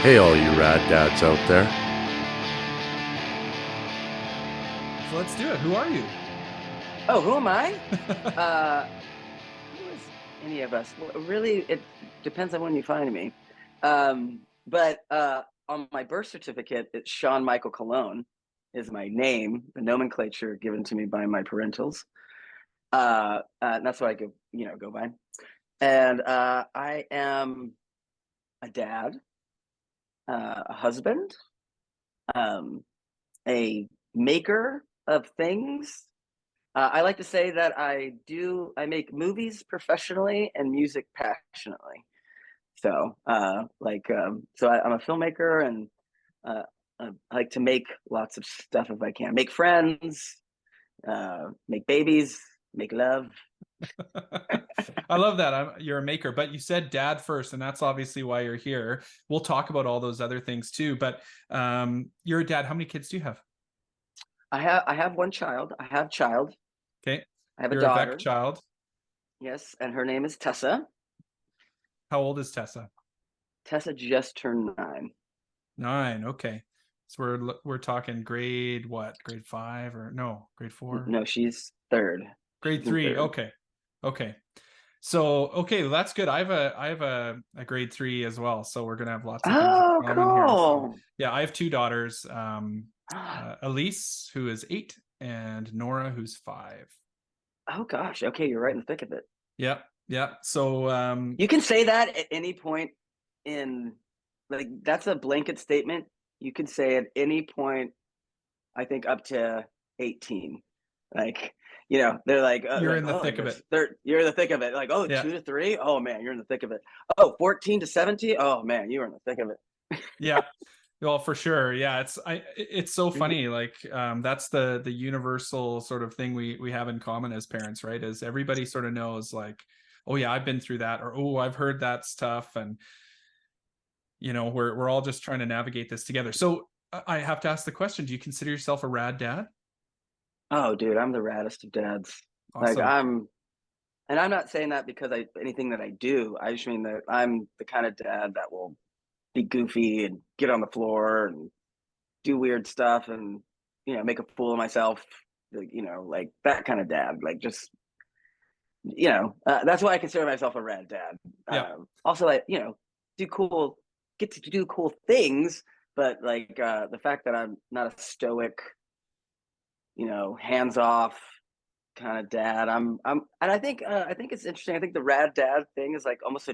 Hey, all you rad dads out there. So let's do it. Who are you? Oh, who am I? Who is any of us? Well, really, it depends on when you find me. But on my birth certificate, it's Shaun Michael Colón is my name, the nomenclature given to me by my parentals. And that's what I go by. And I am a dad, a husband, um, a maker of ththings. I like to say that I make movies professionally and music passionately. I'm a filmmaker, and uh, I like to make lots of stuff if I can. Make friends, make babies, make love. I love that. You're a maker, but you said dad first, and that's obviously why you're here. We'll talk about all those other things too. But you're a dad. How many kids do you have? I have one child. Okay, I have a you're a Vec daughter. child. Yes, and her name is Tessa. How old is Tessa? Tessa just turned 9. 9. Okay, so we're talking grade what? Grade 5 or no? Grade 4? No, she's third. Grade She's in 3. third. Okay, okay. So okay, well, that's good. I have a grade 3 as well, so we're gonna have lots of things in Oh, common here. So cool. yeah, I have two daughters, Elise, who is 8, and Nora, who's 5. Oh gosh. Okay, you're right in the thick of it. Yep, yep. So You can say that at any point in, like, that's a blanket statement. You can say at any point, I think up to 18. Like, they're you're like, in the oh, thick of it. you're in the thick of it. Like, oh, Yeah, 2 to 3. Oh man, you're in the thick of it. Oh, 14 to 17. Oh man, you're in the thick of it. yeah. Well, for sure. Yeah, it's so funny. Like that's the universal sort of thing we have in common as parents, right? Is everybody sort of knows like, oh yeah, I've been through that, or oh, I've heard that stuff, and we're all just trying to navigate this together. So I have to ask the question, do you consider yourself a rad dad? Oh, dude, I'm the raddest of dads. Like Awesome. and I'm not saying that because anything that I do. I just mean that I'm the kind of dad that will be goofy and get on the floor and do weird stuff and make a fool of myself, like that kind of dad. Like, just that's why I consider myself a rad dad. Yeah. Also, like, do cool get to do cool things, but like, the fact that I'm not a stoic, hands off kind of dad. And I think it's interesting. I think the rad dad thing is like almost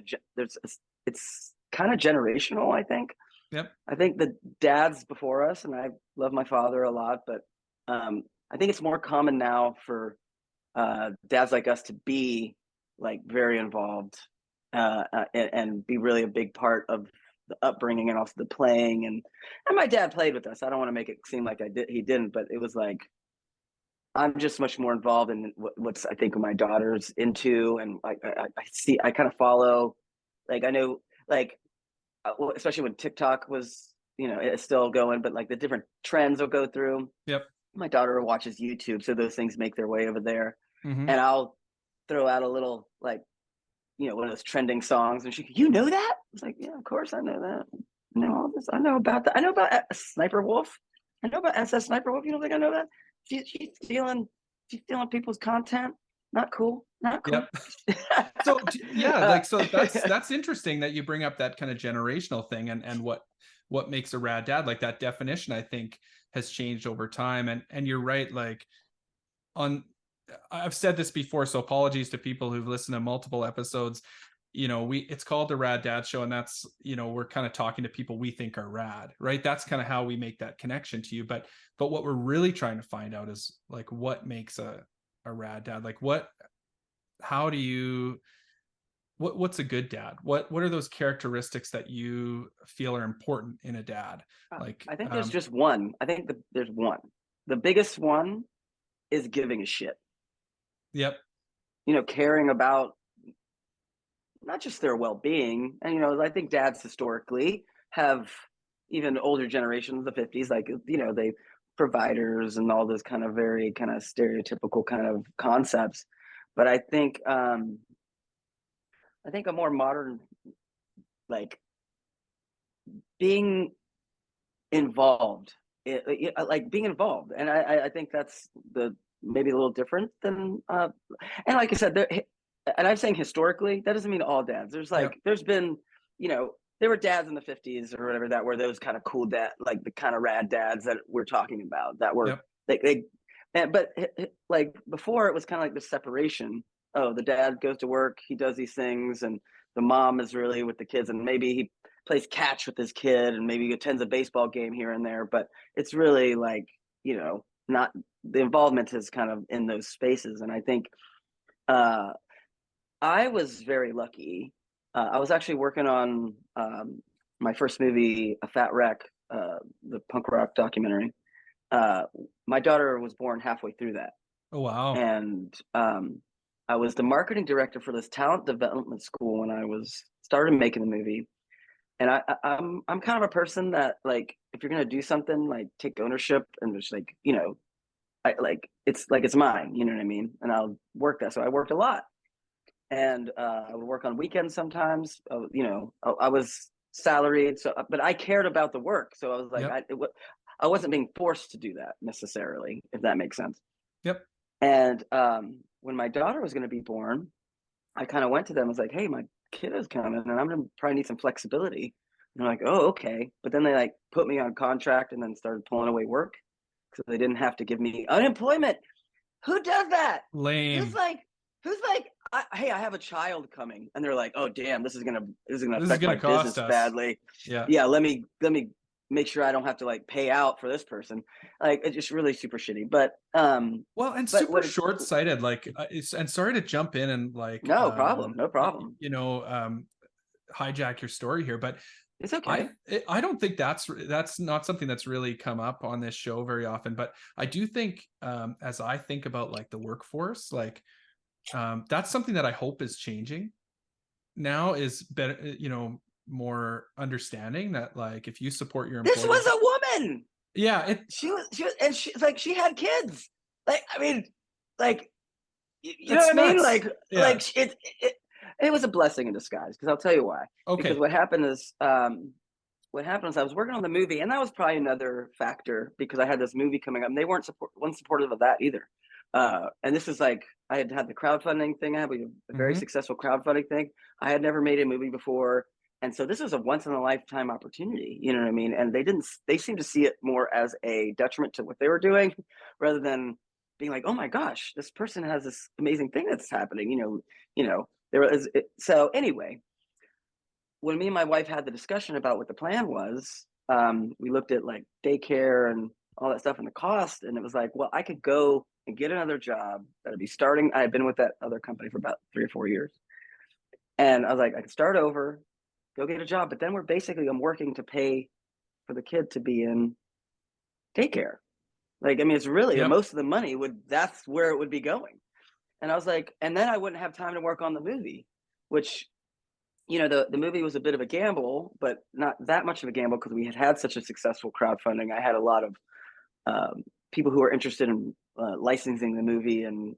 it's kind of generational. Yep. I think the dads before us, and I love my father a lot, but I think it's more common now for dads like us to be like very involved, and be really a big part of the upbringing and also the playing. And my dad played with us. I don't want to make it seem like he didn't, but it was like I'm just much more involved in what's I think my daughter's into, and like I kind of follow, like I know, like, especially when TikTok was, it's still going, but like the different trends will go through. Yep. My daughter watches YouTube, so those things make their way over there, Mm-hmm. and I'll throw out a little, like, one of those trending songs, and you know that? I was like, yeah, of course I know that. I know all this. I know about that. I know about Sniper Wolf. I know about SS Sniper Wolf. You don't think I know that? She's stealing. She's stealing people's content. Not cool. Not cool. Yep. So yeah, uh, like so that's interesting that you bring up that kind of generational thing, and what makes a rad dad. Like that definition I think has changed over time, and you're right. Like on I've said this before, so apologies to people who've listened to multiple episodes. It's called the Rad Dad Show, and that's, we're kind of talking to people we think are rad, right? That's kind of how we make that connection to you. But what we're really trying to find out is like what makes a rad dad. Like how do you what's a good dad? What are those characteristics that you feel are important in a dad? Like I think there's just one. There's one. The biggest one is giving a shit. Yep. Caring about not just their well-being. And I think dads historically have, even older generations, the 50s, like, they providers and all those kind of very kind of stereotypical kind of concepts. But I think a more modern, like, being involved, like being involved. And I think that's maybe a little different than, and like I said, and I'm saying historically, that doesn't mean all dads. There's like, there's been, there were dads in the 50s or whatever that were those kind of cool dad, like the kind of rad dads that we're talking about that were but like before it was kind of like the separation. Oh, the dad goes to work, he does these things, and the mom is really with the kids, and maybe he plays catch with his kid, and maybe he attends a baseball game here and there, but it's really like, not, the involvement is kind of in those spaces. And I think I was very lucky. I was actually working on my first movie, A Fat Wreck, the punk rock documentary. My daughter was born halfway through that. Oh, wow. And I was the marketing director for this talent development school when I started making the movie. And I'm kind of a person that, like, if you're gonna do something, like, take ownership and just like, it's mine, you know what I mean? And I'll work that. So I worked a lot, and I would work on weekends sometimes. I was salaried, so but I cared about the work. So I was like, I wasn't being forced to do that necessarily, if that makes sense. Yep. And when my daughter was going to be born, I kind of went to them. I was like, hey, my kid is coming, and I'm going to probably need some flexibility. And they're like, oh, okay. But then they like put me on contract and then started pulling away work because they didn't have to give me unemployment. Who does that? Lame. Who's like, hey, I have a child coming, and they're like, oh, damn, this is gonna affect my business badly. Yeah. Let me make sure I don't have to like pay out for this person. Like, it's just really super shitty. But super short-sighted. Like, and sorry to jump in and like, no problem. hijack your story here, but it's okay. I don't think that's not something that's really come up on this show very often. But I do think, as I think about like the workforce, like, that's something that I hope is changing now, is better, more understanding that, like, if you support your employees. This was a woman. Yeah. She was, and she had kids. Like, I mean, like, you know what I mean? Like, like it was a blessing in disguise, because I'll tell you why. Okay. Because what happened is I was working on the movie, and that was probably another factor, because I had this movie coming up, and they weren't supportive of that either. And this is like, I had the crowdfunding thing. I had a very successful crowdfunding thing. I had never made a movie before. And so this was a once in a lifetime opportunity, you know what I mean? And they seemed to see it more as a detriment to what they were doing, rather than being like, oh my gosh, this person has this amazing thing that's happening, so anyway, when me and my wife had the discussion about what the plan was, we looked at like daycare and all that stuff and the cost. And it was like, well, I could go and get another job that'd be starting. I had been with that other company for about 3 or 4 years. And I was like, I could start over, go get a job. But then I'm working to pay for the kid to be in daycare. Like, I mean, it's really most of the money that's where it would be going. And I was like, and then I wouldn't have time to work on the movie, which, the movie was a bit of a gamble, but not that much of a gamble, because we had such a successful crowdfunding. I had a lot of people who were interested in licensing the movie and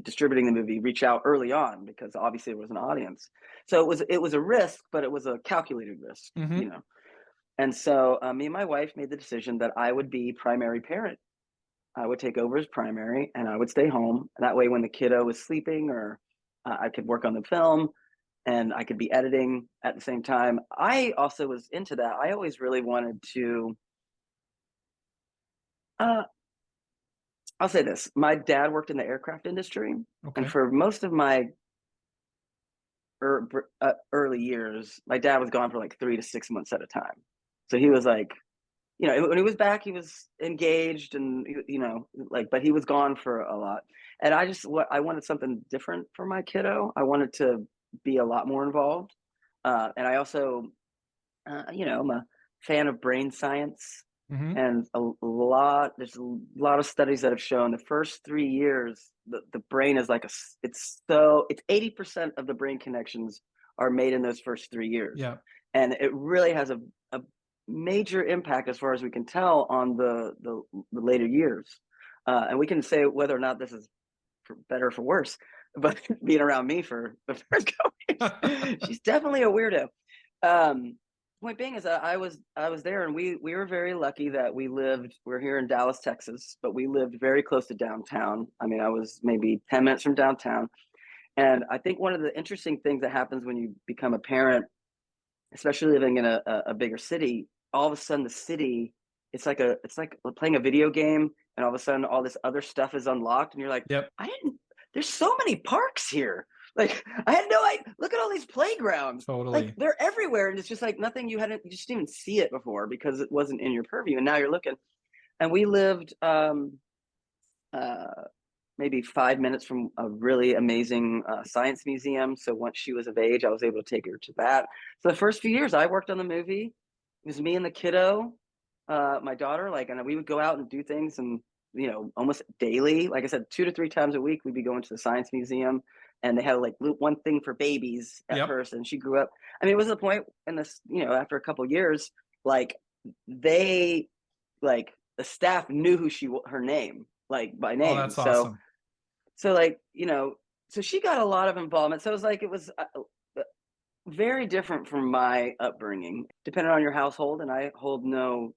distributing the movie reach out early on, because obviously there was an audience. So it was a risk, but it was a calculated risk, And so me and my wife made the decision that I would be primary parent. I would take over as primary, and I would stay home. That way, when the kiddo was sleeping, or I could work on the film, and I could be editing at the same time. I also was into that. I always really wanted to, I'll say this. My dad worked in the aircraft industry. Okay. And for most of my early years, my dad was gone for like 3 to 6 months at a time. So he was like, when he was back, he was engaged, and, but he was gone for a lot. And I wanted something different for my kiddo. I wanted to be a lot more involved. And I also, I'm a fan of brain science. And there's a lot of studies that have shown the first 3 years, the brain is like it's 80% of the brain connections are made in those first 3 years. Yeah. And it really has a major impact, as far as we can tell, on the later years. And we can say whether or not this is for better or for worse, but being around me for the first couple years, she's definitely a weirdo. point being is that I was there, and we were very lucky that we're here in Dallas, Texas, but we lived very close to downtown. I mean, I was maybe 10 minutes from downtown. And I think one of the interesting things that happens when you become a parent, especially living in a bigger city, all of a sudden the city, it's like playing a video game, and all of a sudden all this other stuff is unlocked, and you're like, Yep. there's so many parks here. Like, I had no idea. Look at all these playgrounds. Totally. Like, they're everywhere, and it's just like nothing you just didn't even see it before because it wasn't in your purview, and now you're looking. And we lived maybe 5 minutes from a really amazing science museum. So once she was of age, I was able to take her to that. So the first few years I worked on the movie, it was me and the kiddo, my daughter, like, and we would go out and do things, and almost daily, like I said, 2 to 3 times a week, we'd be going to the science museum, and they had like one thing for babies at first, and she grew up. I mean, it was the point in this, after a couple of years, like the staff knew her name, like by name. Oh, that's awesome. So like, so she got a lot of involvement. So it was very different from my upbringing, depending on your household. And I hold no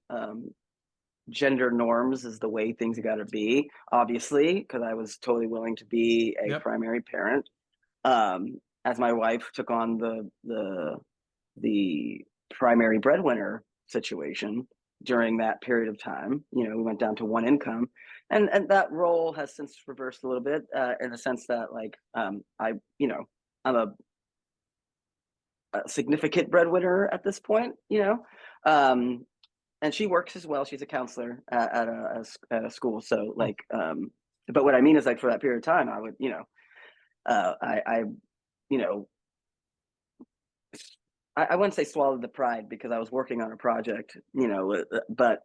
gender norms as the way things got to be, obviously, because I was totally willing to be a primary parent. As my wife took on the primary breadwinner situation during that period of time, we went down to one income, and that role has since reversed a little bit, in the sense that, like, I'm a significant breadwinner at this point, and she works as well. She's a counselor at a school. So like, but what I mean is, like, for that period of time, I would, I wouldn't say swallowed the pride, because I was working on a project, but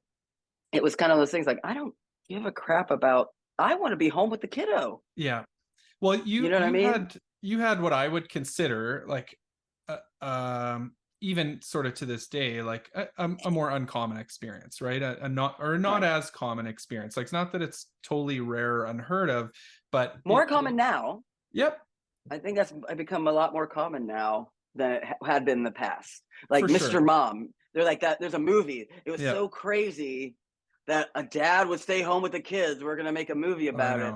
it was kind of those things like, I don't give a crap about, I want to be home with the kiddo. Yeah. Well, you know what I mean? You had what I would consider, like, even sort of to this day, like a more uncommon experience, right? A not as common experience. Like, it's not that it's totally rare or unheard of, but more common now. Yep. I think that's become a lot more common now than it had been in the past. Like Mr. Sure. Mom, they're like that. There's a movie. It was so crazy that a dad would stay home with the kids. We're gonna make a movie about it.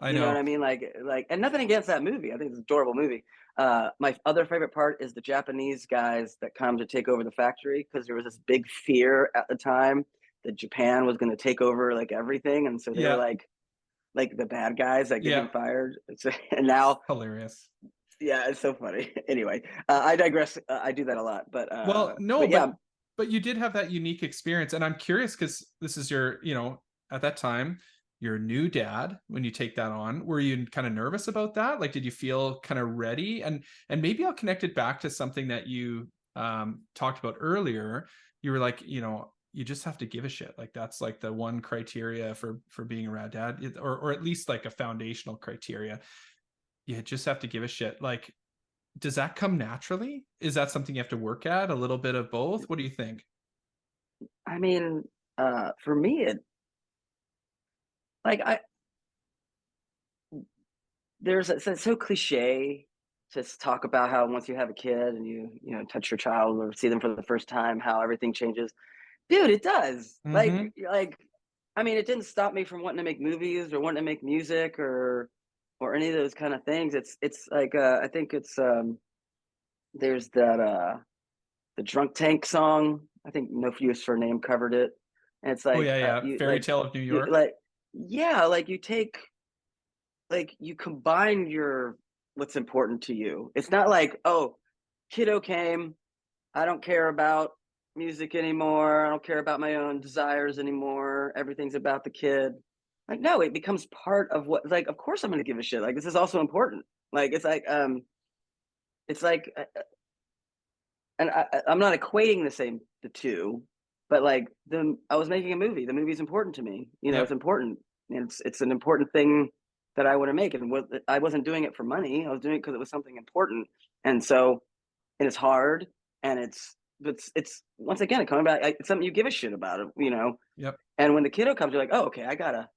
I know. You know what I mean? Like, and nothing against that movie. I think it's an adorable movie. My other favorite part is the Japanese guys that come to take over the factory, because there was this big fear at the time that Japan was going to take over like everything, and so they were like the bad guys that getting fired. And now, hilarious. Yeah, it's so funny. Anyway, I digress. I do that a lot, but but you did have that unique experience, and I'm curious, because this is your, at that time, your new dad, when you take that on, were you kind of nervous about that? Like, did you feel kind of ready? And maybe I'll connect it back to something that you talked about earlier. You were like, you just have to give a shit. Like, that's like the one criteria for being a rad dad, or at least like a foundational criteria. You just have to give a shit. Like, does that come naturally? Is that something you have to work at? A little bit of both? What do you think? I mean, for me, it's so cliche to talk about how once you have a kid and you touch your child or see them for the first time, how everything changes. Dude, it does. Mm-hmm. Like, I mean, it didn't stop me from wanting to make movies or wanting to make music or any of those kind of things. It's like, I think it's there's that the Drunk Tank song. I think No Use for a Name covered it, and it's like, Fairy Tale of New York. You combine what's important to you. It's not like, oh, kiddo came, I don't care about music anymore, I don't care about my own desires anymore, everything's about the kid. Like, no, it becomes part of what, like, of course I'm going to give a shit. Like, this is also important. Like, it's like, and I'm not equating the two, but like, I was making a movie. The movie's important to me. It's important. And it's an important thing that I want to make. And I wasn't doing it for money. I was doing it because it was something important. And so, and it's hard, and it's once again, coming back, it's something you give a shit about it, Yep. And when the kiddo comes, you're like, oh, okay, I gotta,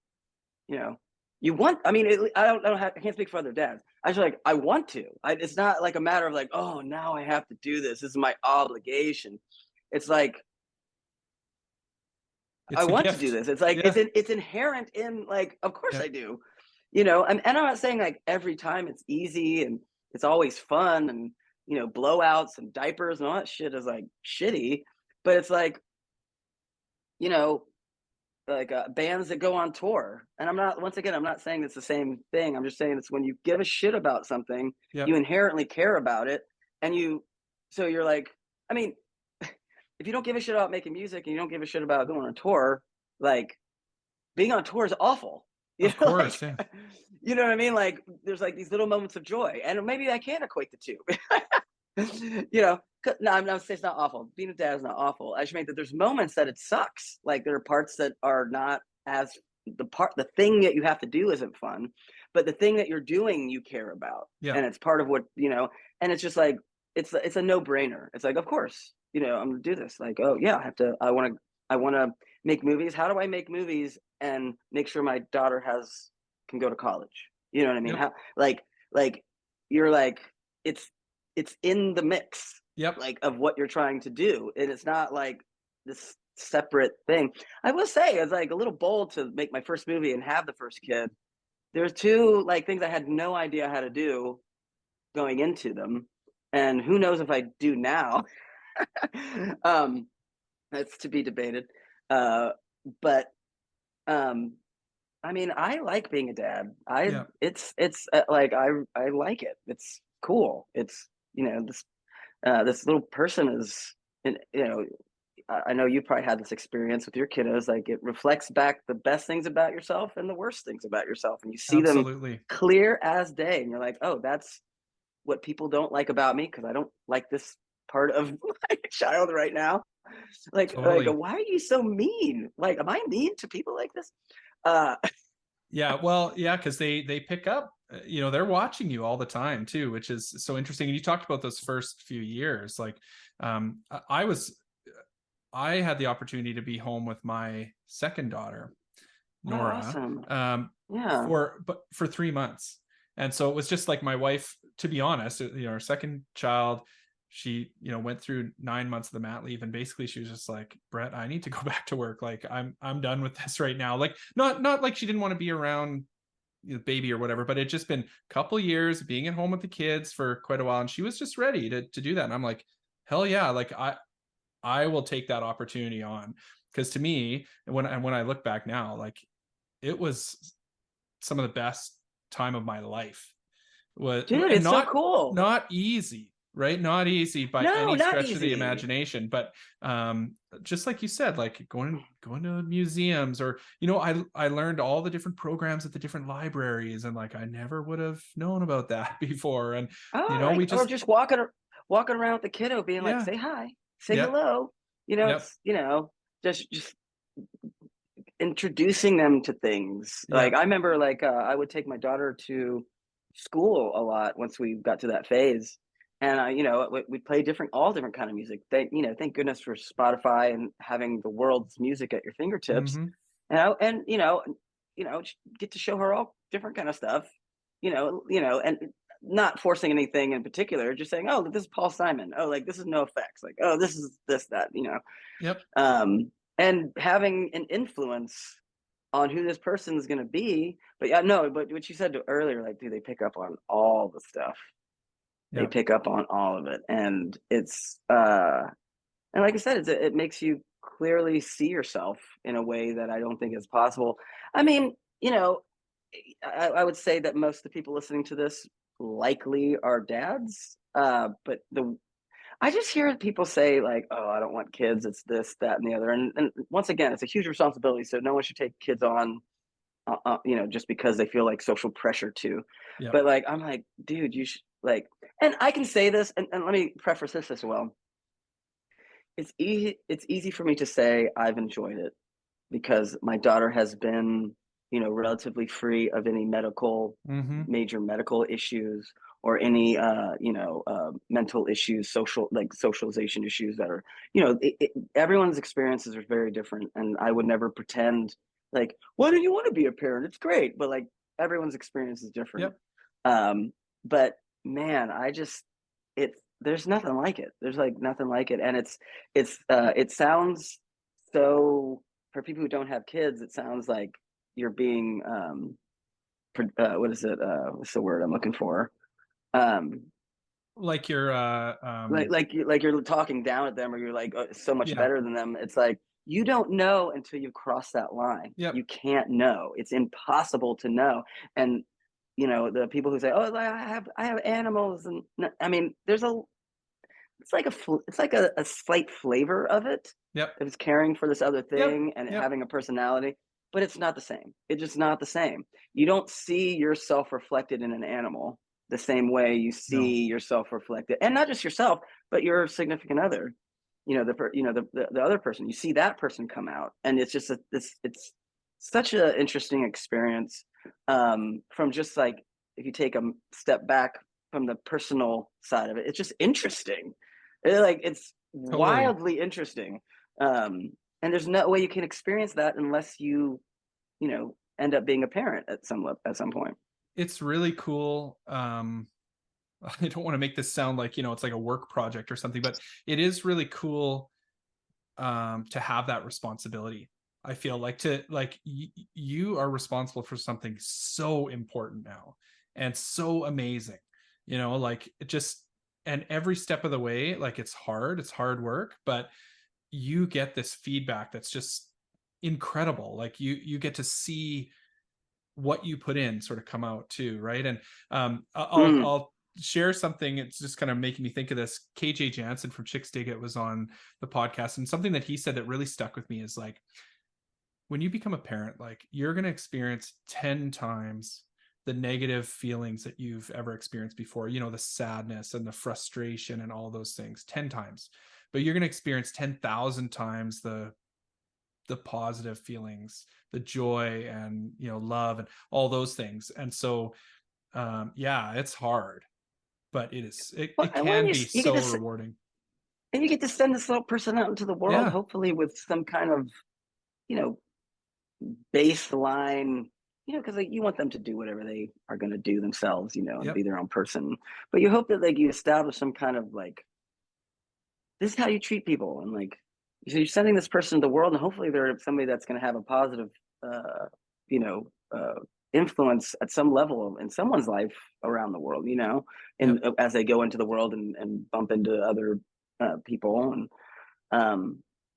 you want, I mean, I can't speak for other dads. I just like, I want to, it's not like a matter of like, oh, now I have to do this. This is my obligation. it's like, I It's a want to do gift. this. It's like, Yeah. it's inherent in, like, of course Yeah. I do, and I'm not saying like every time it's easy and it's always fun and, blowouts and diapers and all that shit is like shitty, but it's like, you know, like bands that go on tour. And once again, I'm not saying it's the same thing. I'm just saying it's when you give a shit about something, Yep. you inherently care about it. And so you're like, I mean, if you don't give a shit about making music and you don't give a shit about going on tour, like being on tour is awful. Of course. Like, Yeah. you know what I mean? Like there's like these little moments of joy, and maybe I can equate the two. No, I'm not saying it's not awful. Being a dad is not awful. I just mean that there's moments that it sucks. Like there are parts that are not as the thing that you have to do isn't fun, but the thing that you're doing you care about, Yeah. and it's part of what and it's just like it's a no brainer. It's like, of course, I'm gonna do this. Like, oh yeah, I want to make movies. How do I make movies and make sure my daughter can go to college? You know what I mean? Yep. How like you're like it's in the mix, Yep. like of what you're trying to do, and it's not like this separate thing. I will say it's like a little bold to make my first movie and have the first kid. There's two like things I had no idea how to do going into them, and who knows if I do now. That's to be debated. But I mean, I like being a dad. Yeah. It's like I like it. It's cool. It's this little person is, I know you probably had this experience with your kiddos. Like it reflects back the best things about yourself and the worst things about yourself, and you see them Absolutely. clear as day. And you're like, oh, that's what people don't like about me because I don't like this part of my child right now. Like, Totally. why are you so mean? Like, am I mean to people like this? Uh, Yeah. Well, yeah, because they pick up, they're watching you all the time too, which is so interesting. And you talked about those first few years. Like, I had the opportunity to be home with my second daughter, oh, Nora, awesome. Yeah. for 3 months. And so it was just like my wife, to be honest, our second child, she, went through 9 months of the mat leave, and basically she was just like, Brett, I need to go back to work. Like I'm done with this right now. Like not like she didn't want to be around the baby or whatever, but it just been a couple years being at home with the kids for quite a while, and she was just ready to do that. And I'm like, hell yeah, like I will take that opportunity on, because to me, when I look back now, like it was some of the best time of my life. Dude, And it's so cool. not easy, right? Not easy by No, any not stretch of the easy. imagination, but just like you said, like going to museums, or I learned all the different programs at the different libraries, and like I never would have known about that before. And Oh, we like, or just, just walking around with the kiddo being like, yeah. say hi, say Yep. hello. Yep. It's, just introducing them to things. Like Yep. I remember like I would take my daughter to school a lot once we got to that phase. And we play all different kind of music. Thank goodness for Spotify and having the world's music at your fingertips. Mm-hmm. And get to show her all different kind of stuff. And not forcing anything in particular, just saying, oh, this is Paul Simon. Oh, like this is No Effects. Like, oh, this is this, that, Yep. and having an influence on who this person is going to be. But yeah, no, but what you said earlier, like, do they pick up on all the stuff? They Yeah. pick up on all of it. And it's, and like I said, it makes you clearly see yourself in a way that I don't think is possible. I mean, I would say that most of the people listening to this likely are dads. But I just hear people say like, "Oh, I don't want kids. It's this, that, and the other." And once again, it's a huge responsibility. So no one should take kids on, just because they feel like social pressure to. Yep. But like, I'm like, dude, you should like. And I can say this, and let me preface this as well. It's easy. It's easy for me to say I've enjoyed it because my daughter has been, relatively free of any Mm-hmm. major medical issues or any, mental issues, socialization issues that are, everyone's experiences are very different. And I would never pretend like, why do you want to be a parent? It's great. But like everyone's experience is different. Yep. But man, it there's nothing like it. There's like nothing like it. And it sounds so, for people who don't have kids, it sounds like you're being, what is it? What's the word I'm looking for? Like you're Like you're talking down at them, or you're like so much better than them. It's like, you don't know until you've crossed that line. Yep. You can't know. It's impossible to know. And the people who say, "Oh, I have animals," and I mean, it's like a slight flavor of it. Yep. It's caring for this other thing and Yep. having a personality, but it's not the same. It's just not the same. You don't see yourself reflected in an animal the same way you see yourself reflected, and not just yourself, but your significant other. The other person. You see that person come out, and it's just it's such an interesting experience. From just like, if you take a step back from the personal side of it, it's just interesting. It's Totally. wildly interesting. And there's no way you can experience that unless you end up being a parent at some point. It's really cool. I don't want to make this sound like, it's like a work project or something, but it is really cool to have that responsibility. I feel like you are responsible for something so important now and so amazing, like it just, and every step of the way, like it's hard work, but you get this feedback that's just incredible. Like you get to see what you put in sort of come out too, right? And I'll share something. It's just kind of making me think of this. KJ Jansen from Chicks Dig It was on the podcast, and something that he said that really stuck with me is like, when you become a parent, like you're going to experience 10 times the negative feelings that you've ever experienced before, the sadness and the frustration and all those things 10 times, but you're going to experience 10,000 times the positive feelings, the joy and, love and all those things. And so, it's hard, but it can be so rewarding. And you get to send this little person out into the world, hopefully with some kind of, baseline, because you want them to do whatever they are going to do themselves, and be their own person. But you hope that you establish some kind of like, this is how you treat people, and like, so you're sending this person to the world, and hopefully they're somebody that's going to have a positive, influence at some level in someone's life around the world, and as they go into the world and bump into other people,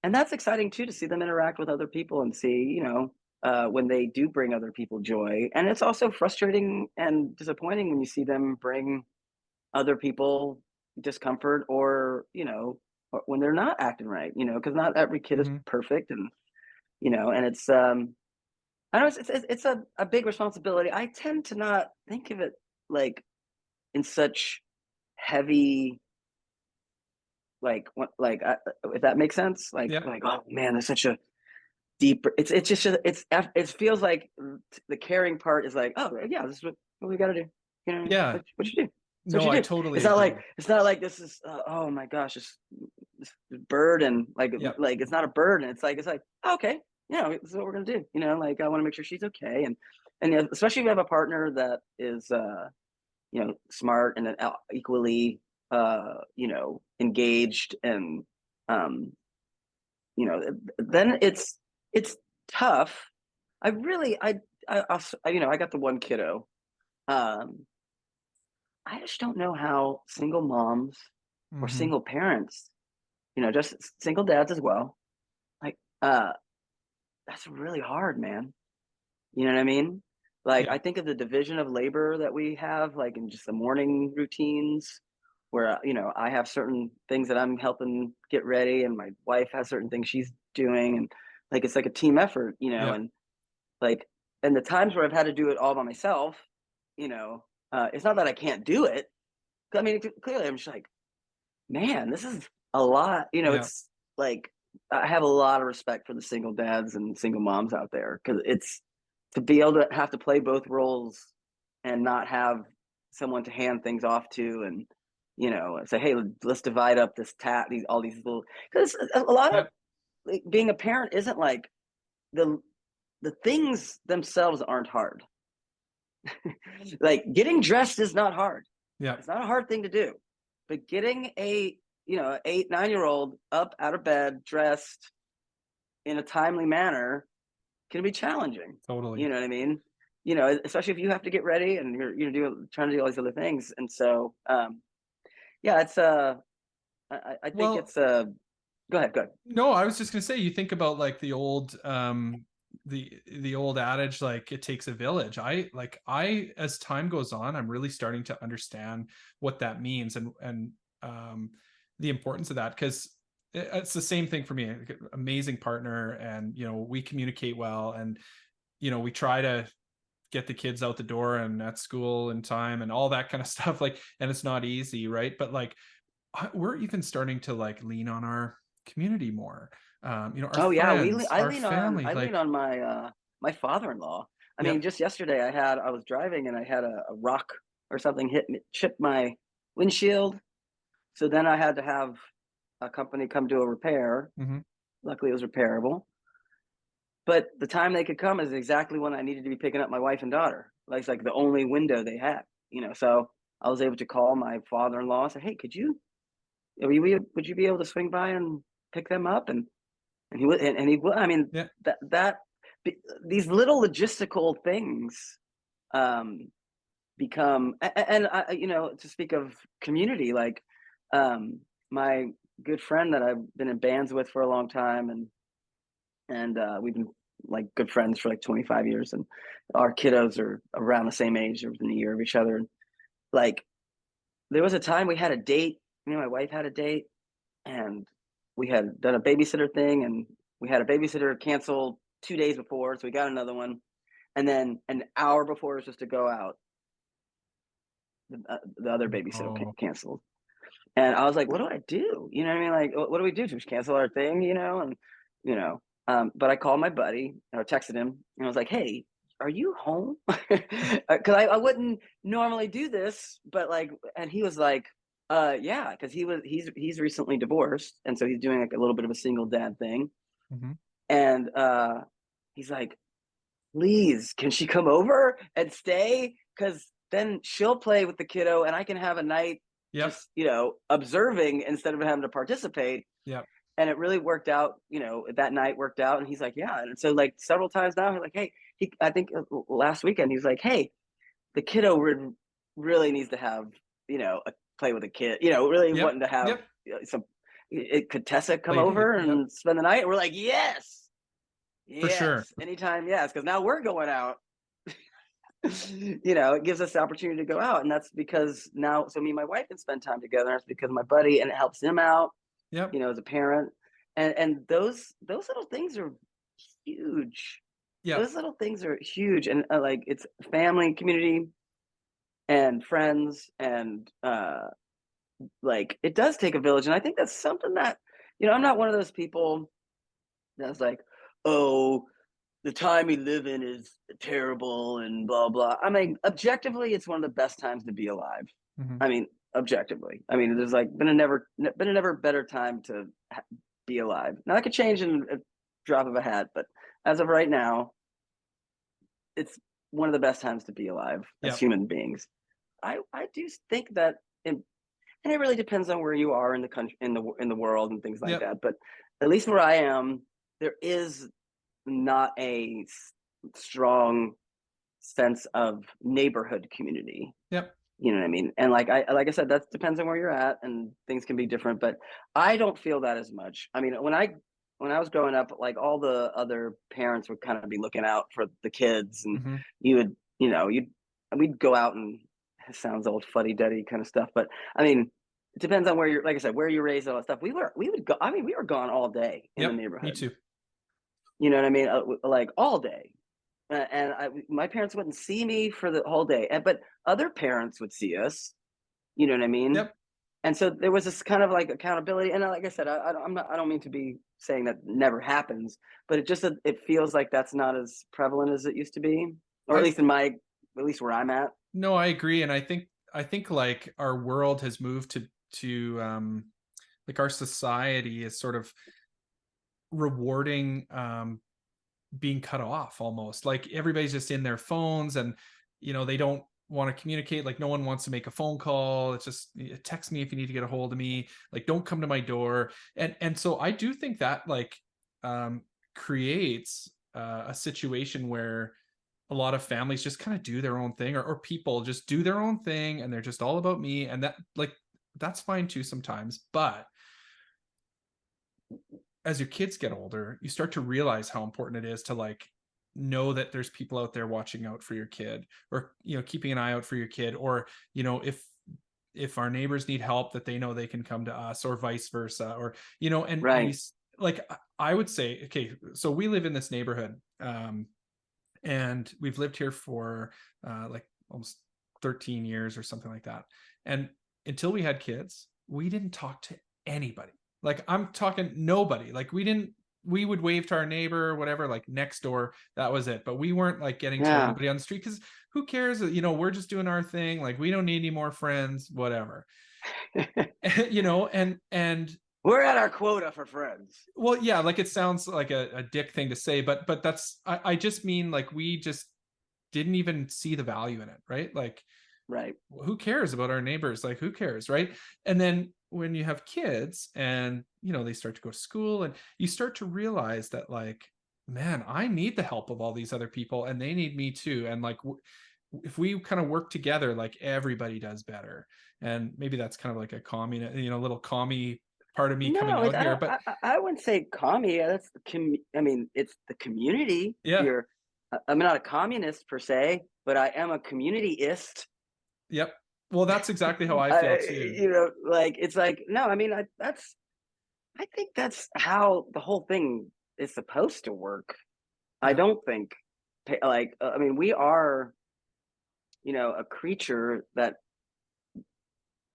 and that's exciting too, to see them interact with other people and see, when they do bring other people joy. And it's also frustrating and disappointing when you see them bring other people discomfort, or when they're not acting right, because not every kid is perfect, and and it's I don't know, it's a big responsibility. I tend to not think of it like in such heavy, if that makes sense, like oh man, there's such a deep, it feels like the caring part is like, oh yeah, this is what we got to do, what you do. No, I totally it's not like this is oh my gosh, this burden, like it's not a burden. It's like oh, okay, this is what we're gonna do. Like, I want to make sure she's okay, and especially if you have a partner that is smart and equally engaged, and then it's tough. I got the one kiddo. I just don't know how single moms or single parents, just single dads as well, like that's really hard, man. You know what I mean? Like, I think of the division of labor that we have, like in just the morning routines, where I have certain things that I'm helping get ready, and my wife has certain things she's doing, and like it's like a team effort, and like, and the times where I've had to do it all by myself, it's not that I can't do it. I mean, clearly I'm just like, man, this is a lot. It's like, I have a lot of respect for the single dads and single moms out there, because it's, to be able to have to play both roles and not have someone to hand things off to, and say, hey, let's divide up this all these little, because a lot of like, being a parent isn't like the things themselves aren't hard. Like, getting dressed is not hard. It's not a hard thing to do. but getting a, 8, 9-year-old up out of bed, dressed in a timely manner can be challenging. Totally. You know what I mean? Especially if you have to get ready and you're trying to do all these other things. And so, yeah, it's I think Well, it's go ahead. no, I was just gonna say, you think about like the old the old adage, like it takes a village. I as time goes on, I'm really starting to understand what that means, and the importance of that, because it's the same thing for me. Amazing partner, and we communicate well, and we try to get the kids out the door and at school in time and all that kind of stuff, like, and it's not easy, right? But like we're even starting to like lean on our community more, our Oh yeah, friends, I our lean on family, like, my my father-in-law. I yeah. mean, just yesterday I was driving and I had a rock or something chip my windshield. So then I had to have a company come do a repair. Mm-hmm. Luckily, it was repairable. But the time they could come is exactly when I needed to be picking up my wife and daughter. Like, it's like the only window they had, So I was able to call my father-in-law and say, "Hey, would you be able to swing by and pick them up?" And he would, and he would. I mean, Yeah. these little logistical things become, and to speak of community, like my good friend that I've been in bands with for a long time, and we've been like good friends for like 25 years, and our kiddos are around the same age, they're within a year of each other. And like, there was a time we had a date, me and my wife had a date, and we had done a babysitter thing, and we had a babysitter cancel 2 days before, so we got another one. And then an hour before it was supposed to go out, the other babysitter Oh, canceled. And I was like, what do I do? You know what I mean? Like, what do we do? Just cancel our thing, And, but I called my buddy, or texted him, and I was like, hey, are you home? Because I wouldn't normally do this, but like, and he was like, yeah, because he's recently divorced, and so he's doing like a little bit of a single dad thing. mm-hmm. And he's like, please, can she come over and stay? Because then she'll play with the kiddo, and I can have a night Yep. just observing instead of having to participate. Yep. And it really worked out. That night worked out, and he's like, yeah. And so like several times now, he's like, hey, I think last weekend he's like, hey, the kiddo really needs to have a play with a kid. Really Yep. wanting to have Yep. some. Could Tessa come Play date. over Yep. and spend the night? And we're like, yes, For sure. anytime, yes, because now we're going out. It gives us the opportunity to go out, and that's because now, so me and my wife can spend time together. It's because of my buddy, and it helps him out. Yep. As a parent, and those little things are huge. Yep. Those little things are huge, and like, it's family, community, and friends, and like, it does take a village. And I think that's something that I'm not one of those people that's like, oh, the time we live in is terrible and blah blah. I mean, objectively, it's one of the best times to be alive. Mm-hmm. I mean, objectively, there's like been a never better time to be alive. Now, that could change in a drop of a hat, but as of right now, it's one of the best times to be alive as human beings. I do think that, and it really depends on where you are in the country, in the world, and things like that. But at least where I am, there is not a strong sense of neighborhood community. Yep. You know what I mean? And like I said, that depends on where you're at, and things can be different, but I don't feel that as much. I mean, when I was growing up, like, all the other parents would kind of be looking out for the kids, and Mm-hmm. we'd go out, and it sounds old fuddy-duddy kind of stuff, but I mean, it depends on where you're, like I said, where you're raised and all that stuff. We would go, I mean, we were gone all day in the neighborhood. Me too. You know what I mean? Like, all day. And my parents wouldn't see me for the whole day, but other parents would see us. You know what I mean? Yep. And so there was this kind of like accountability. And like I said, I don't mean to be saying that never happens, but it feels like that's not as prevalent as it used to be, or at least where I'm at. No, I agree, and I think like our world has moved to like, our society is sort of rewarding being cut off, almost like everybody's just in their phones, and they don't want to communicate. Like, no one wants to make a phone call. It's just text me if you need to get a hold of me. Like, don't come to my door. And so I do think that like creates a situation where a lot of families just kind of do their own thing, or people just do their own thing, and they're just all about me. And that, like, that's fine too sometimes. But as your kids get older, you start to realize how important it is to like know that there's people out there watching out for your kid, or, you know, keeping an eye out for your kid, or, you know, if our neighbors need help, that they know they can come to us, or vice versa, or, you know, and Right. we, like, I would say, okay, so we live in this neighborhood, and we've lived here for like almost 13 years or something like that. And until we had kids, we didn't talk to anybody. Like, I'm talking nobody. Like, we would wave to our neighbor or whatever, like next door, that was it. But we weren't like getting to know anybody on the street, because who cares? You know, we're just doing our thing. Like, we don't need any more friends, whatever. You know, and we're at our quota for friends. Well, yeah, like, it sounds like a dick thing to say, but that's, I just mean, like, we just didn't even see the value in it, right? Like, right, who cares about our neighbors? Like, who cares, right? And then when you have kids and, you know, they start to go to school, and you start to realize that, like, man, I need the help of all these other people, and they need me too. And like, if we kind of work together, like, everybody does better. And maybe that's kind of like a commie, you know, little commie part of me coming out here. But I wouldn't say commie. That's I mean, it's the community. Yeah. I'm not a communist per se, but I am a communityist. Yep. Well, that's exactly how I feel too. You know, like, it's like, no, I mean, I think that's how the whole thing is supposed to work. Yeah. I don't think, like, I mean, we are, you know, a creature that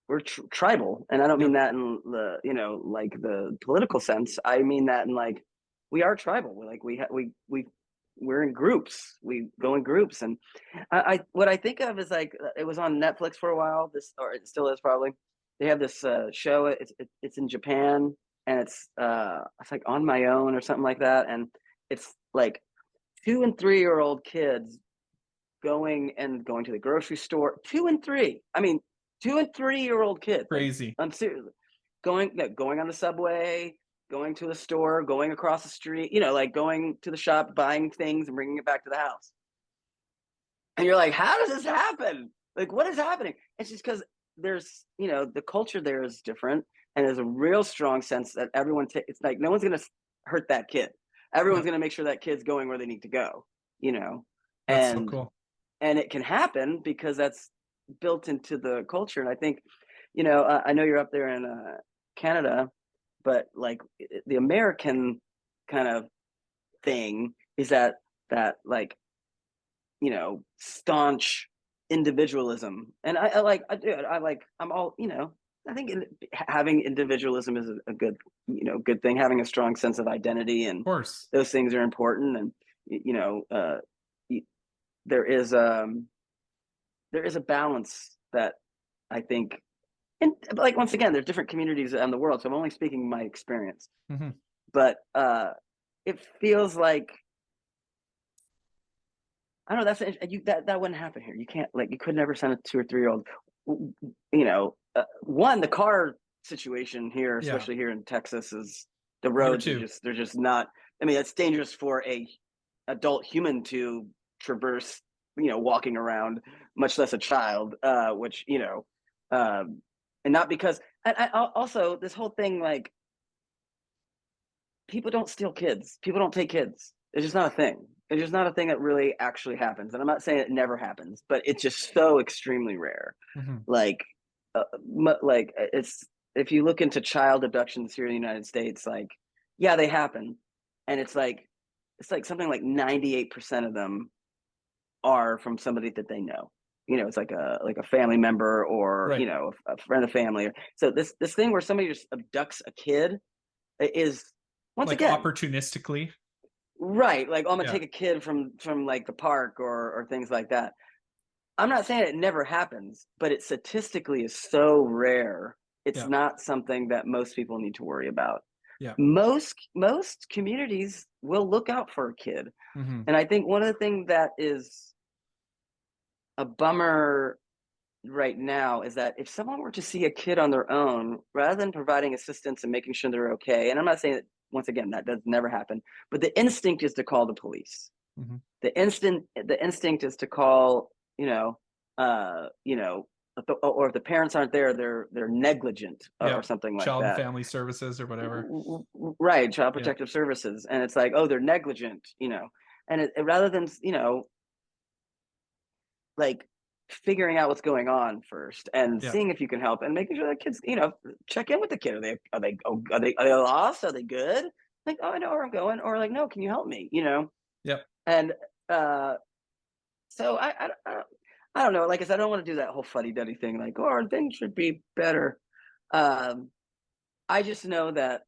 we're tribal, and I don't mean that in the, you know, like the political sense. I mean that in, like, we are tribal. We're like, we're in groups. We go in groups, and I what I think of is, like, it was on Netflix for a while. This, or it still is probably. They have this show. It's in Japan, and it's like On My Own or something like that, and it's like 2 and 3 year old kids going to the grocery store. 2 and 3. I mean, 2 and 3 year old kids. Crazy. Like, I'm serious. Going on the subway, going to a store, going across the street, you know, like going to the shop, buying things and bringing it back to the house. And you're like, how does this happen? Like, what is happening? It's just because there's, you know, the culture there is different, and there's a real strong sense that everyone, it's like, no one's going to hurt that kid. Everyone's going to make sure that kid's going where they need to go, you know? That's so cool. And it can happen because that's built into the culture. And I think, you know, I know you're up there in Canada, but like the American kind of thing is that like, you know, staunch individualism. And I'm all, you know, I think having individualism is a good, you know, good thing. Having a strong sense of identity, and of course, those things are important. And, you know, there is a balance that I think, and like, once again, there's different communities around the world, so I'm only speaking my experience. Mm-hmm. But it feels like, I don't know, that wouldn't happen here. You can't, like, you could never send a 2 or 3 year old. You know, the car situation here, especially here in Texas, is the roads are they're just not. I mean, it's dangerous for a adult human to traverse, you know, walking around, much less a child, which, you know, and not because, I also, this whole thing, like, people don't steal kids. People don't take kids. It's just not a thing. It's just not a thing that really actually happens. And I'm not saying it never happens, but it's just so extremely rare. Mm-hmm. Like it's, if you look into child abductions here in the United States, like, yeah, they happen. And it's like something like 98% of them are from somebody that they know. You know, it's like a family member, or, right, you know, a friend of family. So this thing where somebody just abducts a kid is, once like, again, opportunistically. Right. Like, I'm gonna take a kid from like the park or things like that. I'm not saying it never happens, but it statistically is so rare. It's not something that most people need to worry about. Yeah. Most communities will look out for a kid. Mm-hmm. And I think one of the things that is a bummer right now is that if someone were to see a kid on their own, rather than providing assistance and making sure they're okay, and I'm not saying that, once again, that does never happen, but the instinct is to call the police. Mm-hmm. The instinct is to call, or if the parents aren't there, they're negligent or something like Child and that. Family Services or whatever. Right, Child Protective Services, and it's like, oh, they're negligent, and rather than like figuring out what's going on first and seeing if you can help and making sure that kids, check in with the kid. Are they lost? Are they good? Like, oh, I know where I'm going, or like, no, can you help me? And so I don't know. Like I said, I don't want to do that whole fuddy-duddy thing. Like, oh, things should be better. I just know that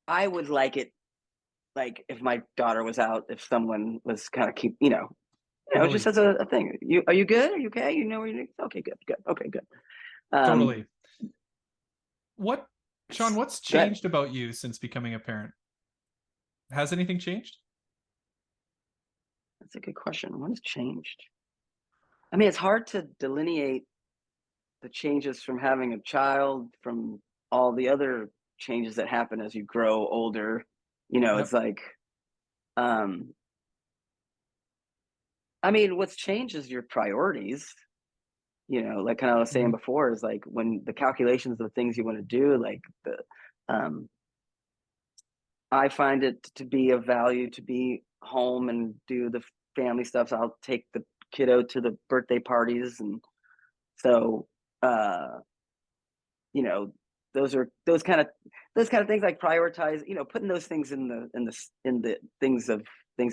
I would like it, like if my daughter was out, if someone was kind of Totally. just as a thing. Are you good? Are you okay? You know where you need? Okay, good. Okay, good. Totally. Shaun, what's changed about you since becoming a parent? Has anything changed? That's a good question. What has changed? I mean, it's hard to delineate the changes from having a child from all the other changes that happen as you grow older. It's like, I mean, what's changed is your priorities. Like kind of I was saying before, is like when the calculations of the things you want to do, like I find it to be of value to be home and do the family stuff. So I'll take the kiddo to the birthday parties, and so those kind of things, like prioritize, putting those things in the things that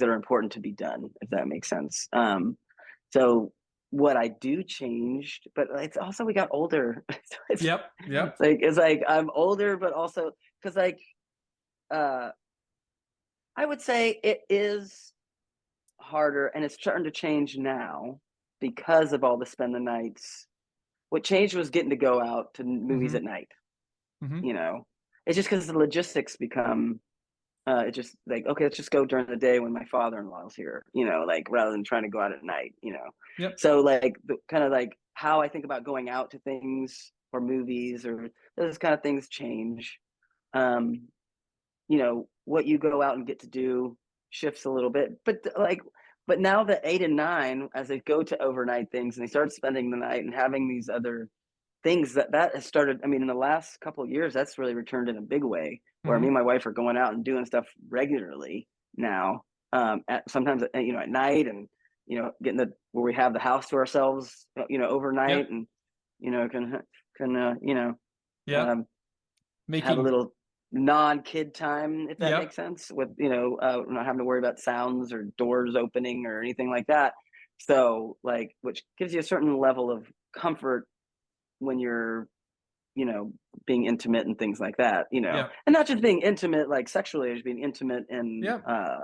are important to be done, if that makes sense. So what I do changed, but it's also we got older. It's like I'm older, but also because I would say it is harder, and it's starting to change now because of all the spend the nights. What changed was getting to go out to movies at night. It's just because the logistics become it's just like, okay, let's just go during the day when my father-in-law is here, like rather than trying to go out at night. So like the kind of like how I think about going out to things or movies or those kind of things change. What you go out and get to do shifts a little bit, but now that 8 and 9, as they go to overnight things and they start spending the night and having these other things, that has started. I mean, in the last couple of years, that's really returned in a big way, where me and my wife are going out and doing stuff regularly now, sometimes at night, and getting where we have the house to ourselves, overnight, and can have a little non-kid time, if that makes sense, with not having to worry about sounds or doors opening or anything like that. So like, which gives you a certain level of comfort when you're being intimate and things like that, and not just being intimate like sexually, just being intimate in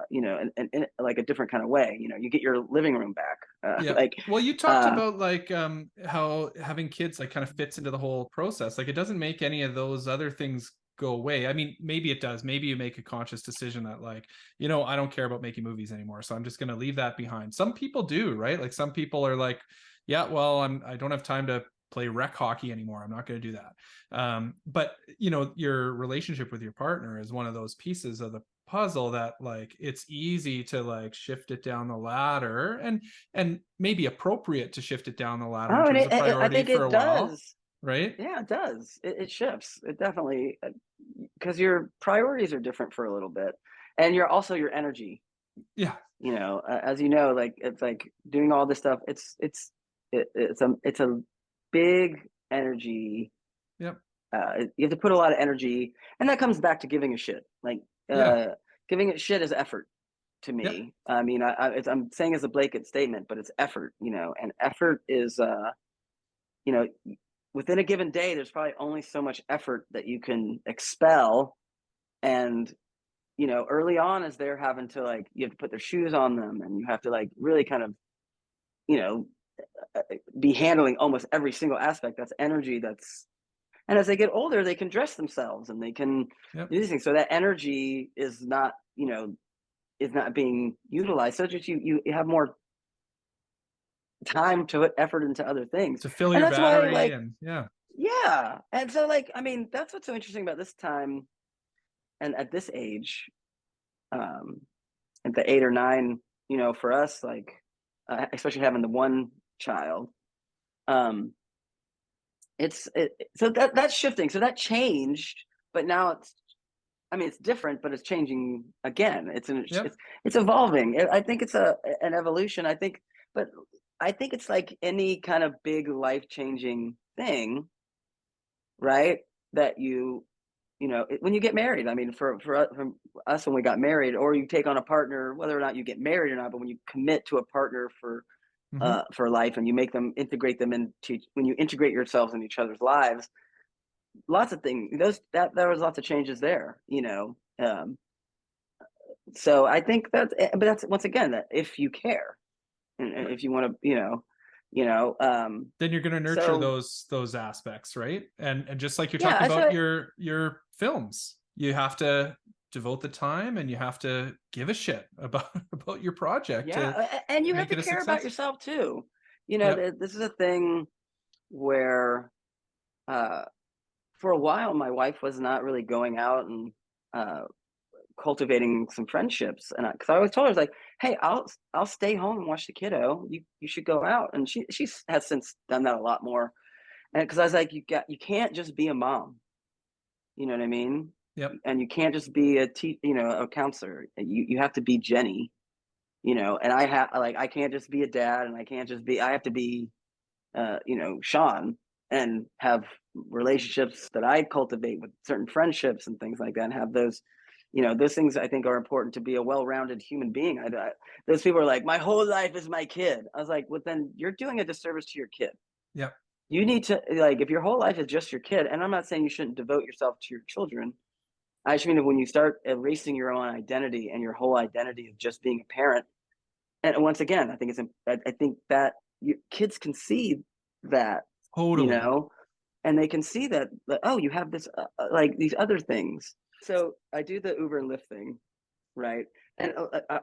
in like a different kind of way. You get your living room back. Well, you talked about like how having kids like kind of fits into the whole process. Like it doesn't make any of those other things go away. I mean, maybe it does. Maybe you make a conscious decision that like, I don't care about making movies anymore, so I'm just going to leave that behind. Some people do, right? Like some people are like, yeah, well, I don't have time to play rec hockey anymore, I'm not going to do that. But your relationship with your partner is one of those pieces of the puzzle that like it's easy to like shift it down the ladder, and maybe appropriate to shift it down the ladder in terms of priority for a while, right? Yeah, it does. It shifts. It definitely, because your priorities are different for a little bit, and your energy. As like it's like doing all this stuff. It's a big energy. You have to put a lot of energy, and that comes back to giving a shit. Like giving a shit is effort to me. I mean, I'm saying as a blanket statement, but it's effort. And effort is within a given day, there's probably only so much effort that you can expel. And early on, as they're having to like, you have to put their shoes on them, and you have to like really kind of be handling almost every single aspect. That's energy. And as they get older, they can dress themselves and they can do these things. So that energy is not being utilized. So just you have more time to put effort into other things. To fill And your that's why, battery, like, and yeah. yeah. And so, like, I mean, that's what's so interesting about this time and at this age, um, at the 8 or 9, for us, like, especially having the one child, um, so that's shifting. So that changed, but now I mean, it's different, but it's changing again. Yep. It's evolving. I think it's an evolution. But I think it's like any kind of big life changing thing, right? That when you get married. I mean, for us when we got married, or you take on a partner, whether or not you get married or not, but when you commit to a partner for life and you make them integrate them into when you integrate yourselves in each other's lives, lots of things. There was lots of changes there. So I think but that's once again that if you care and if you want to, Then you're going to nurture so those aspects, right? And just like you're yeah, talking I about feel your films, you have to devote the time, and you have to give a shit about your project to yeah, and you have make to it a care about success. yourself too. Yep. This is a thing where uh, for a while my wife was not really going out and uh, cultivating some friendships, and because I always told her, I was like, hey, I'll stay home and watch the kiddo. You should go out, and she has since done that a lot more. And because I was like, you can't just be a mom, you know what I mean? Yep. And you can't just be a counselor. You have to be Jenny, and I can't just be a dad, and I have to be Shaun, and have relationships that I cultivate with certain friendships and things like that, and have those things I think are important to be a well-rounded human being. Those people are like, my whole life is my kid. I was like, well, then you're doing a disservice to your kid. Yep. You need to, like, if your whole life is just your kid, and I'm not saying you shouldn't devote yourself to your children. I just mean that when you start erasing your own identity and your whole identity of just being a parent, and once again, I think that kids can see that, Totally. and they can see that, oh, you have this like these other things. So I do the Uber and Lyft thing, right? And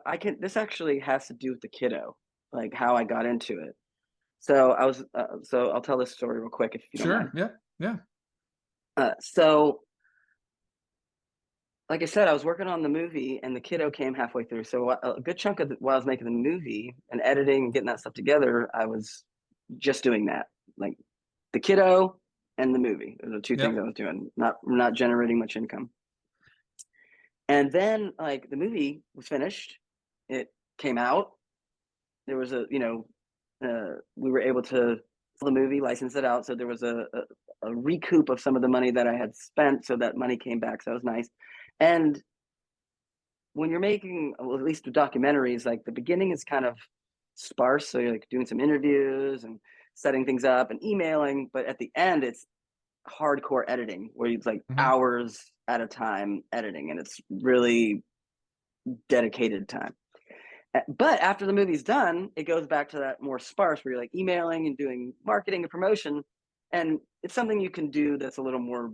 I can. This actually has to do with the kiddo, like how I got into it. So so I'll tell this story real quick if you don't mind. Sure. Yeah. Yeah. So like I said, I was working on the movie, and the kiddo came halfway through. So a good chunk of while I was making the movie and editing and getting that stuff together, I was just doing that, like the kiddo and the movie. Those are the two things Yep. I was doing, not generating much income. And then, like, the movie was finished, it came out. There was we were able to sell the movie, license it out. So there was a recoup of some of the money that I had spent. So that money came back. So that was nice. And when you're making, well, at least with documentaries, like the beginning is kind of sparse. So you're like doing some interviews and setting things up and emailing. But at the end, it's hardcore editing where it's like hours at a time editing, and it's really dedicated time. But after the movie's done, it goes back to that more sparse where you're like emailing and doing marketing and promotion. And it's something you can do that's a little more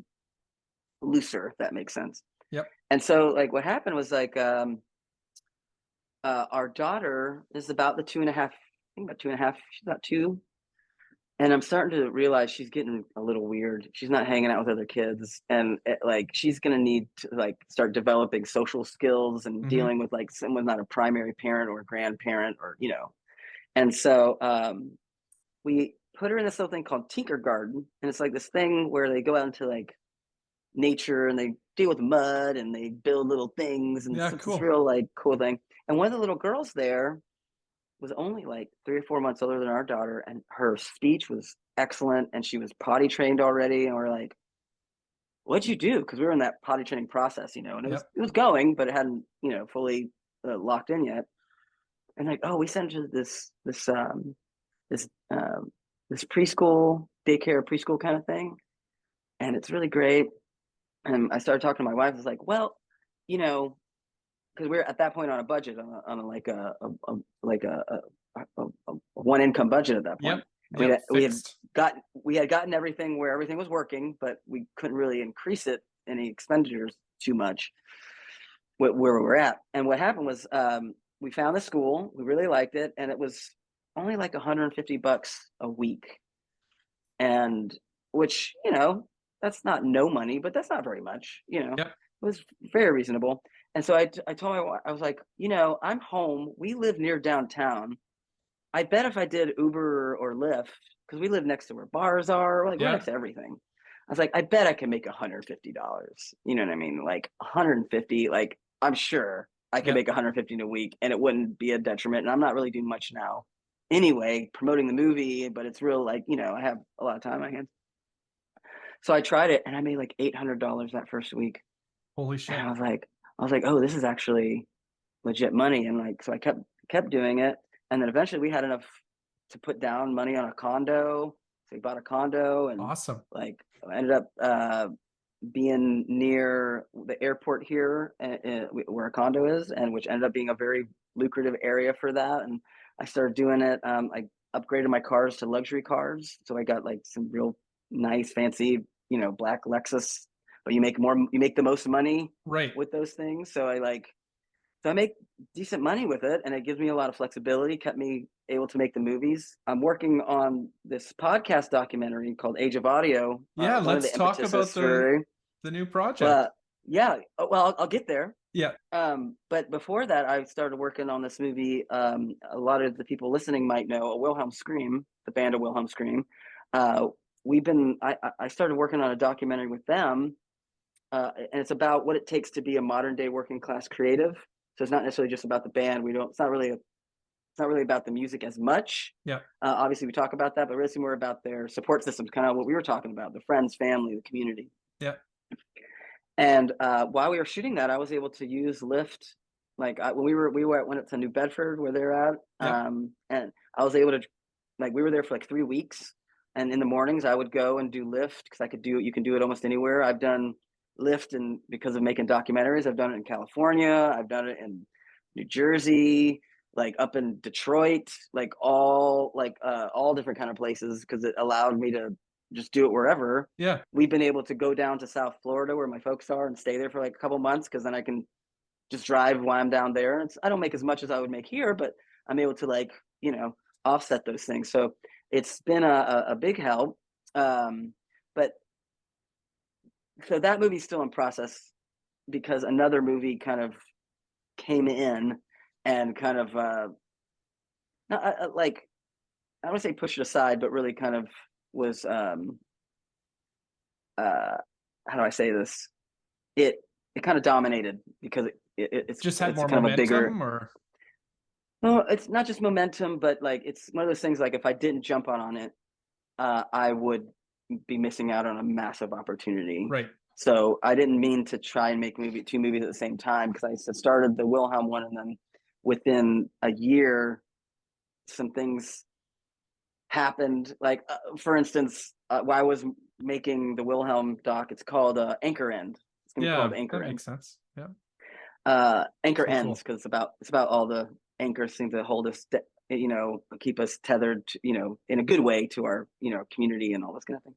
looser, if that makes sense. Yep. And so, like, what happened was, like, our daughter is about the 2.5, I think about 2.5, she's about 2. And I'm starting to realize she's getting a little weird. She's not hanging out with other kids, and like she's gonna need to like start developing social skills and dealing with like someone not a primary parent or a grandparent, or And so we put her in this little thing called Tinker Garden, and it's like this thing where they go out into like nature and they deal with mud and they build little things, and Yeah. it's this Cool. real like cool thing. And one of the little girls there was only like 3 or 4 months older than our daughter, and her speech was excellent, and she was potty trained already. And we're like, "What'd you do?" Because we were in that potty training process, and Yep. it was going, but it hadn't fully locked in yet. And like, oh, we sent her to this this preschool daycare preschool kind of thing, and it's really great. And I started talking to my wife. I was like, well, you know, because we're at that point on a budget, on a like a one income budget at that point. Yep. And Yep. Fixed. we had gotten everything where everything was working, but we couldn't really increase any expenditures too much where we're at. And what happened was we found the school, we really liked it, and it was only like $150 a week. And which, you know, that's not no money, but that's not very much, you know. Yep. It was very reasonable. And so I told my wife, I was like, you know, I'm home. We live near downtown. I bet if I did Uber or Lyft, because we live next to where bars are, like we're Yeah. next to everything. I was like, I bet I can make $150. You know what I mean? Like 150, like I'm sure I can Yep. make 150 in a week and it wouldn't be a detriment. And I'm not really doing much now anyway, promoting the movie, but it's real like, you know, I have a lot of time on my hands. So I tried it and I made like $800 that first week. Holy And shit. I was like, oh, this is actually legit money. And like, so I kept doing it. And then eventually we had enough to put down money on a condo. So we bought a condo and Awesome. like I ended up being near the airport here where a condo is, and which ended up being a very lucrative area for that. And I started doing it. I upgraded my cars to luxury cars. So I got like some real nice, fancy, you know, black Lexus, but you make the most money Right. with those things. So I make decent money with it, and it gives me a lot of flexibility, kept me able to make the movies. I'm working on this podcast documentary called Age of Audio. Yeah, One of the let's talk about impetuses for the new project. well, yeah. Well, I'll get there. Yeah. But before that, I started working on this movie. A lot of the people listening might know a Wilhelm Scream, the band of Wilhelm Scream. I started working on a documentary with them, and it's about what it takes to be a modern day working class creative. So it's not necessarily just about the band. It's not really about the music as much. Yeah. Obviously, we talk about that, but really more about their support systems, kind of what we were talking about: the friends, family, the community. Yeah. And while we were shooting that, I was able to use Lyft. Like when we went up to New Bedford where they're at, and I was able to, like, we were there for like 3 weeks, and in the mornings I would go and do Lyft because you can do it almost anywhere. I've done Lyft, and because of making documentaries, I've done it in California, I've done it in New Jersey, like up in Detroit, like all different kind of places because it allowed me to just do it wherever. Yeah. We've been able to go down to South Florida where my folks are and stay there for like a couple months because then I can just drive while I'm down there. I don't make as much as I would make here, but I'm able to, like, you know, offset those things. So it's been a big help. But so that movie's still in process because another movie kind of came in and kind of not like, I don't want to say push it aside, but really kind of was how do I say this? It kind of dominated because it's Just had it's more kind of a bigger. momentum, or No, it's not just momentum, but like it's one of those things. Like if I didn't jump on it, I would be missing out on a massive opportunity. right. So I didn't mean to try and make two movies at the same time because I started the Wilhelm one, and then within a year, some things happened. Like for instance, while I was making the Wilhelm doc, it's called Anchor End. It's gonna be called Anchor That End. makes sense. Yeah. Anchor So ends because it's about all the anchors seem to hold us, you know, keep us tethered, to, you know, in a good way to our, you know, community and all this kind of thing.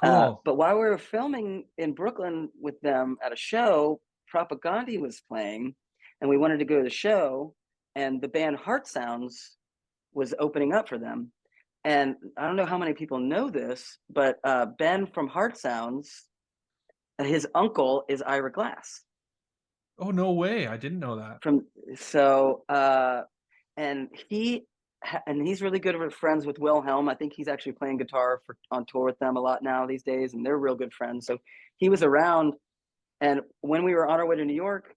cool. But while we were filming in Brooklyn with them at a show, Propagandhi was playing, and we wanted to go to the show, and the band Heart Sounds was opening up for them. And I don't know how many people know this, but Ben from Heart Sounds, his uncle is Ira Glass. Oh, no way. I didn't know that. And he's really good with friends with Wilhelm. I think he's actually playing guitar on tour with them a lot now these days, and they're real good friends. So he was around, and when we were on our way to New York,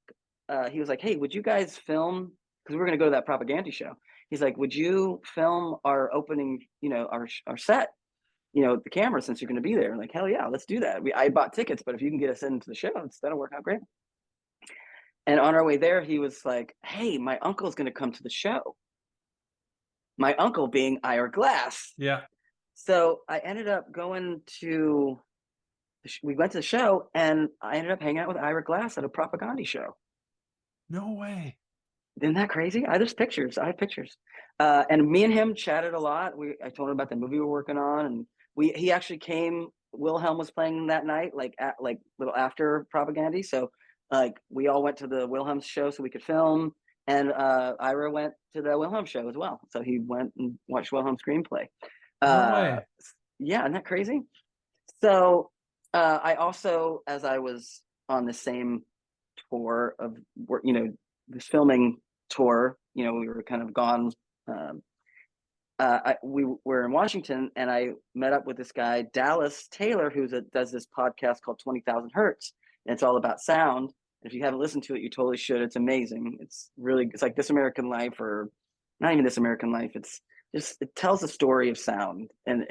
he was like, "Hey, would you guys film?" Because we were going to go to that Propagandhi show. He's like, "Would you film our opening? You know, our set. You know, the camera, since you're going to be there." I'm like, "Hell yeah, let's do that." I bought tickets, but if you can get us into the show, that'll work out great. And on our way there, he was like, "Hey, my uncle's going to come to the show." My uncle being Ira Glass. Yeah. So I ended up we went to the show, and I ended up hanging out with Ira Glass at a Propagandhi show. No way. Isn't that crazy? I have pictures. And me and him chatted a lot. I told him about the movie we're working on, and he actually came. Wilhelm was playing that night, like little after Propagandhi. So like we all went to the Wilhelm show so we could film. And Ira went to the Wilhelm show as well. So he went and watched Wilhelm screenplay. No way. Yeah, isn't that crazy? So I also, as I was on the same tour of work, this filming tour, we were kind of gone. We were in Washington, and I met up with this guy, Dallas Taylor, who does this podcast called 20,000 Hertz. And it's all about sound. If you haven't listened to it, you totally should. It's amazing. It's like This American Life, or not even This American Life. It tells the story of sound, and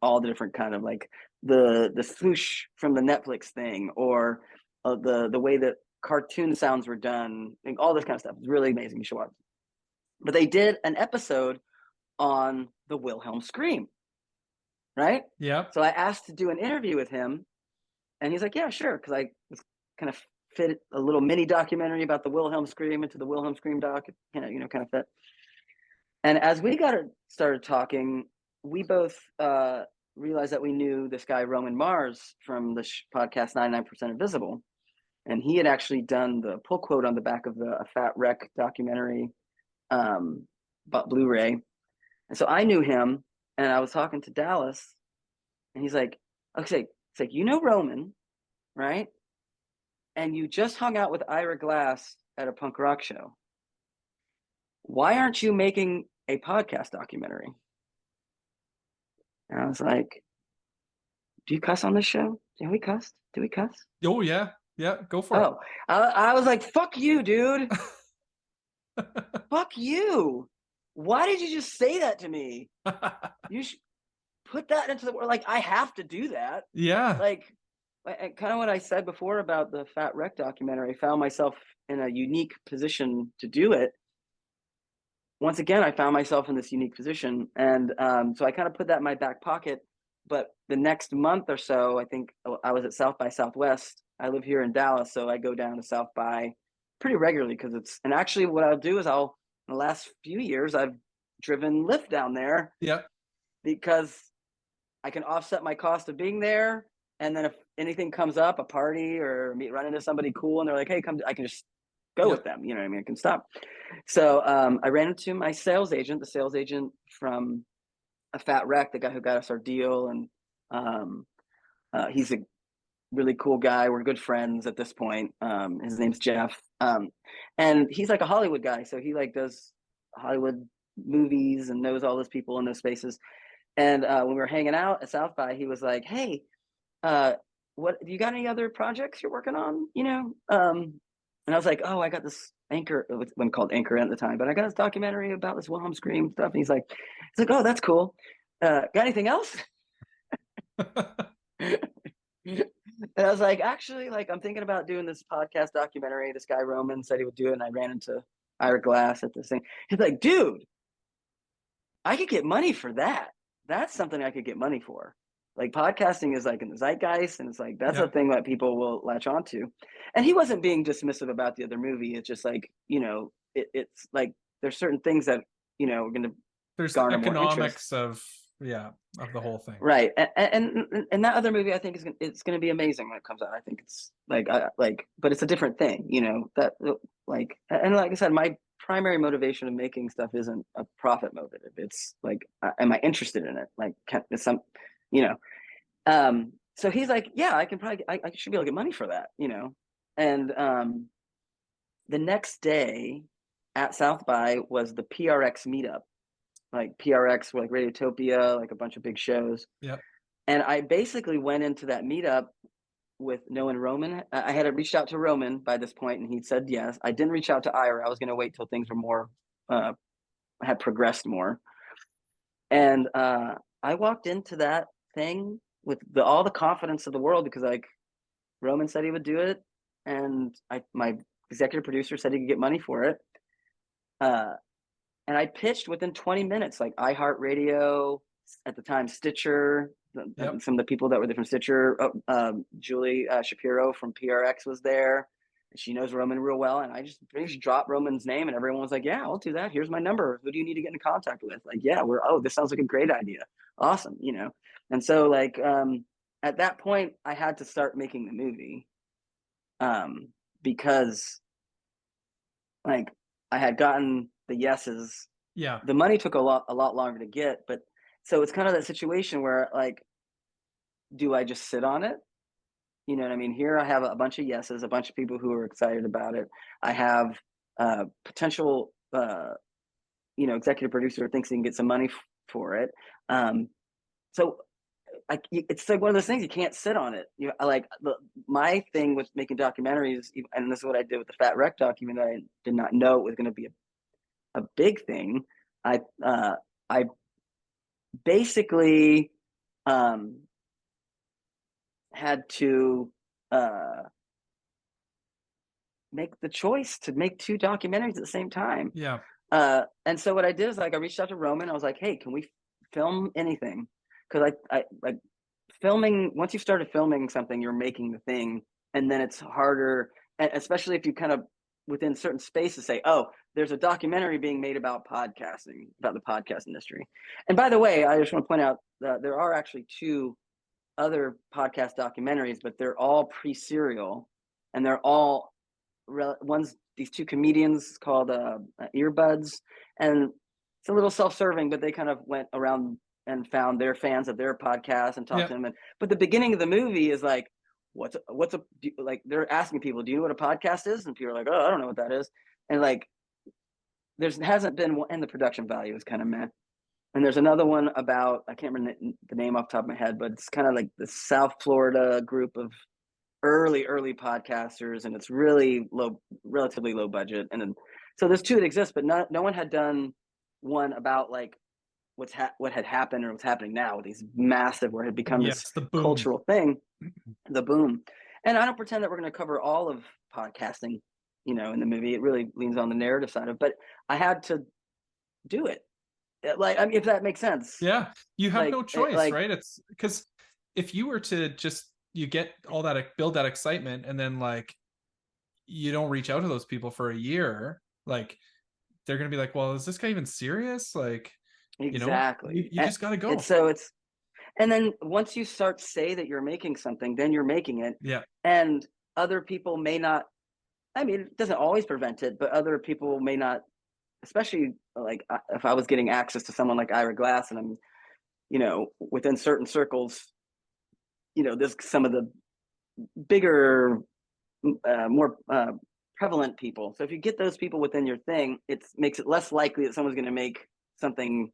all the different kind of like the swoosh from the Netflix thing, or the way that cartoon sounds were done, and all this kind of stuff. It's really amazing. You should watch. But they did an episode on the Wilhelm scream, right? Yeah. So I asked to do an interview with him, and he's like, "Yeah, sure," because I was kind of fit a little mini documentary about the Wilhelm scream into the Wilhelm scream doc, kind of fit. And as we started talking, we both realized that we knew this guy Roman Mars from the podcast 99% Invisible, and he had actually done the pull quote on the back of a Fat Wreck documentary, about Blu-ray. And so I knew him, and I was talking to Dallas, and he's like, "Okay, it's like, Roman, right? And you just hung out with Ira Glass at a punk rock show. Why aren't you making a podcast documentary?" And I was like, "Do you cuss on this show? Yeah, we cussed. Do we cuss?" Oh yeah. Yeah. Go for Oh, I was like, "Fuck you, dude. Fuck you. Why did you just say that to me? it. You should put that into the world. Like, I have to do that." Yeah. Like kind of what I said before about the Fat Wreck documentary, I found myself in a unique position to do it. Once again, I found myself in this unique position. And so I kind of put that in my back pocket. But the next month or so, I think I was at South by Southwest. I live here in Dallas, so I go down to South by pretty regularly and actually what I'll do is in the last few years, I've driven Lyft down there. Yeah. Because I can offset my cost of being there. And then if anything comes up, a party or run into somebody cool, and they're like, "Hey, come," I can just go with them. You know what I mean? I can stop. So I ran into my sales agent, the sales agent from a Fat Wreck, the guy who got us our deal. And he's a really cool guy. We're good friends at this point. His name's Jeff. And he's like a Hollywood guy. So he like does Hollywood movies and knows all those people in those spaces. And when we were hanging out at South by, he was like, "Hey, what do you got any other projects you're working on?" And I was like, "Oh, I got this Anchor," it was when called Anchor at the time, but I got this documentary about this Wilhelm scream stuff. And he's like, "Oh, that's cool. Got anything else?" And I was like, "Actually, like, I'm thinking about doing this podcast documentary. This guy Roman said he would do it, and I ran into Ira Glass at this thing." He's like, "Dude, I could get money for that. That's something I could get money for. Like, podcasting is like in the zeitgeist, and it's like that's a thing that people will latch onto." And he wasn't being dismissive about the other movie. It's just like, it's like there's certain things that are going to There's the garner more interest. economics of the whole thing. Right. And that other movie, I think it's going to be amazing when it comes out. I think it's but it's a different thing, that and like I said, my primary motivation of making stuff isn't a profit motive. It's like, am I interested in it? Like, so he's like, "Yeah, I can probably, I should be able to get money for that, And the next day at South by was the PRX meetup. Like PRX were like Radiotopia, like a bunch of big shows. Yep. And I basically went into that meetup with knowing Roman. I had reached out to Roman by this point, and he said yes. I didn't reach out to Ira. I was going to wait till things were more, had progressed more. And I walked into that thing with all the confidence of the world, because like Roman said he would do it, and my executive producer said he could get money for it. And I pitched within 20 minutes, like iHeartRadio, at the time Stitcher, some of the people that were there from Stitcher. Julie Shapiro from PRX was there. She knows Roman real well, and I just dropped Roman's name, and everyone was like, "Yeah, I'll do that. Here's my number. Who do you need to get in contact with?" Like, "Yeah, this sounds like a great idea. Awesome," And so like at that point, I had to start making the movie, because like I had gotten the yeses. Yeah. The money took a lot longer to get, but so it's kind of that situation where like, do I just sit on it? You know what I mean? Here I have a bunch of yeses, a bunch of people who are excited about it. I have potential, executive producer who thinks he can get some money for it. So it's like one of those things, you can't sit on it. My thing with making documentaries, and this is what I did with the Fat Wreck document. I did not know it was going to be a big thing. I basically had to make the choice to make two documentaries at the same time. Yeah. And so what I did is like I reached out to Roman. I was like, hey, can we film anything? Because I like filming. Once you started filming something, you're making the thing, and then it's harder, especially if you kind of within certain spaces say, oh, there's a documentary being made about podcasting, about the podcast industry. And by the way, I just want to point out that there are actually two other podcast documentaries, but they're all pre-serial, and they're all one's these two comedians called Earbuds, and it's a little self-serving, but they kind of went around and found their fans of their podcast and talked to them. But the beginning of the movie is like, what's a like they're asking people, do you know what a podcast is? And people are like, oh, I don't know what that is. And like, hasn't been one, and the production value is kind of meh. And there's another one about, I can't remember the name off the top of my head, but it's kind of like the South Florida group of early podcasters, and it's really relatively low budget. And then, so there's two that exist, but no one had done one about like what had happened or what's happening now with these massive, where it had become this cultural thing, the boom. And I don't pretend that we're going to cover all of podcasting, in the movie. It really leans on the narrative side of it, but I had to do it. Like, I mean, if that makes sense. Yeah, you have no choice, right? It's because if you were to just you get all that, build that excitement, and then like you don't reach out to those people for a year, like they're gonna be like, well, is this guy even serious? Like, exactly. You just gotta go. And so and then once you start to say that you're making something, then you're making it. Yeah. And other people may not, I mean, it doesn't always prevent it, but other people may not, especially like if I was getting access to someone like Ira Glass, and I'm, within certain circles, there's some of the bigger, more prevalent people. So if you get those people within your thing, it makes it less likely that someone's going to make something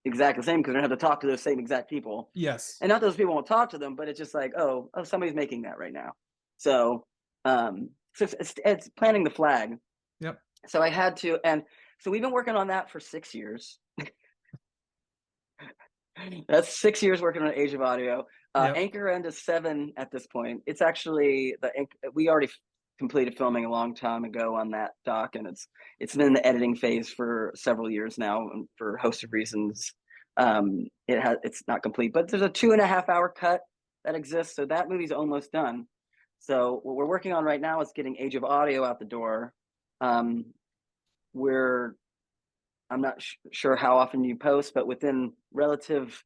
exactly the same, because they're going to have to talk to those same exact people. Yes. And not those people won't talk to them, but it's just like, oh, somebody's making that right now. So, so it's planting the flag. Yep. So I had to, and so we've been working on that for 6 years. That's 6 years working on Age of Audio. Anchor End is 7 at this point. It's actually we already completed filming a long time ago on that doc, and it's been in the editing phase for several years now, and for a host of reasons, it's not complete. But there's a 2.5 hour cut that exists, so that movie's almost done. So what we're working on right now is getting Age of Audio out the door. I'm not sure how often you post, but within relative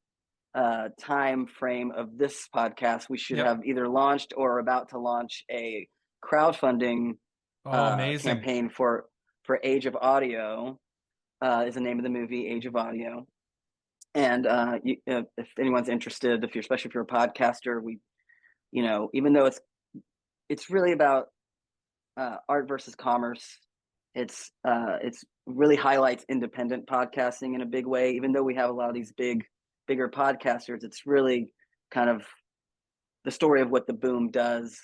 time frame of this podcast, we should have either launched or about to launch a crowdfunding campaign for Age of Audio. Is the name of the movie, Age of Audio. And if anyone's interested, especially if you're a podcaster, even though it's really about art versus commerce, it's really highlights independent podcasting in a big way. Even though we have a lot of these bigger podcasters, it's really kind of the story of what the boom does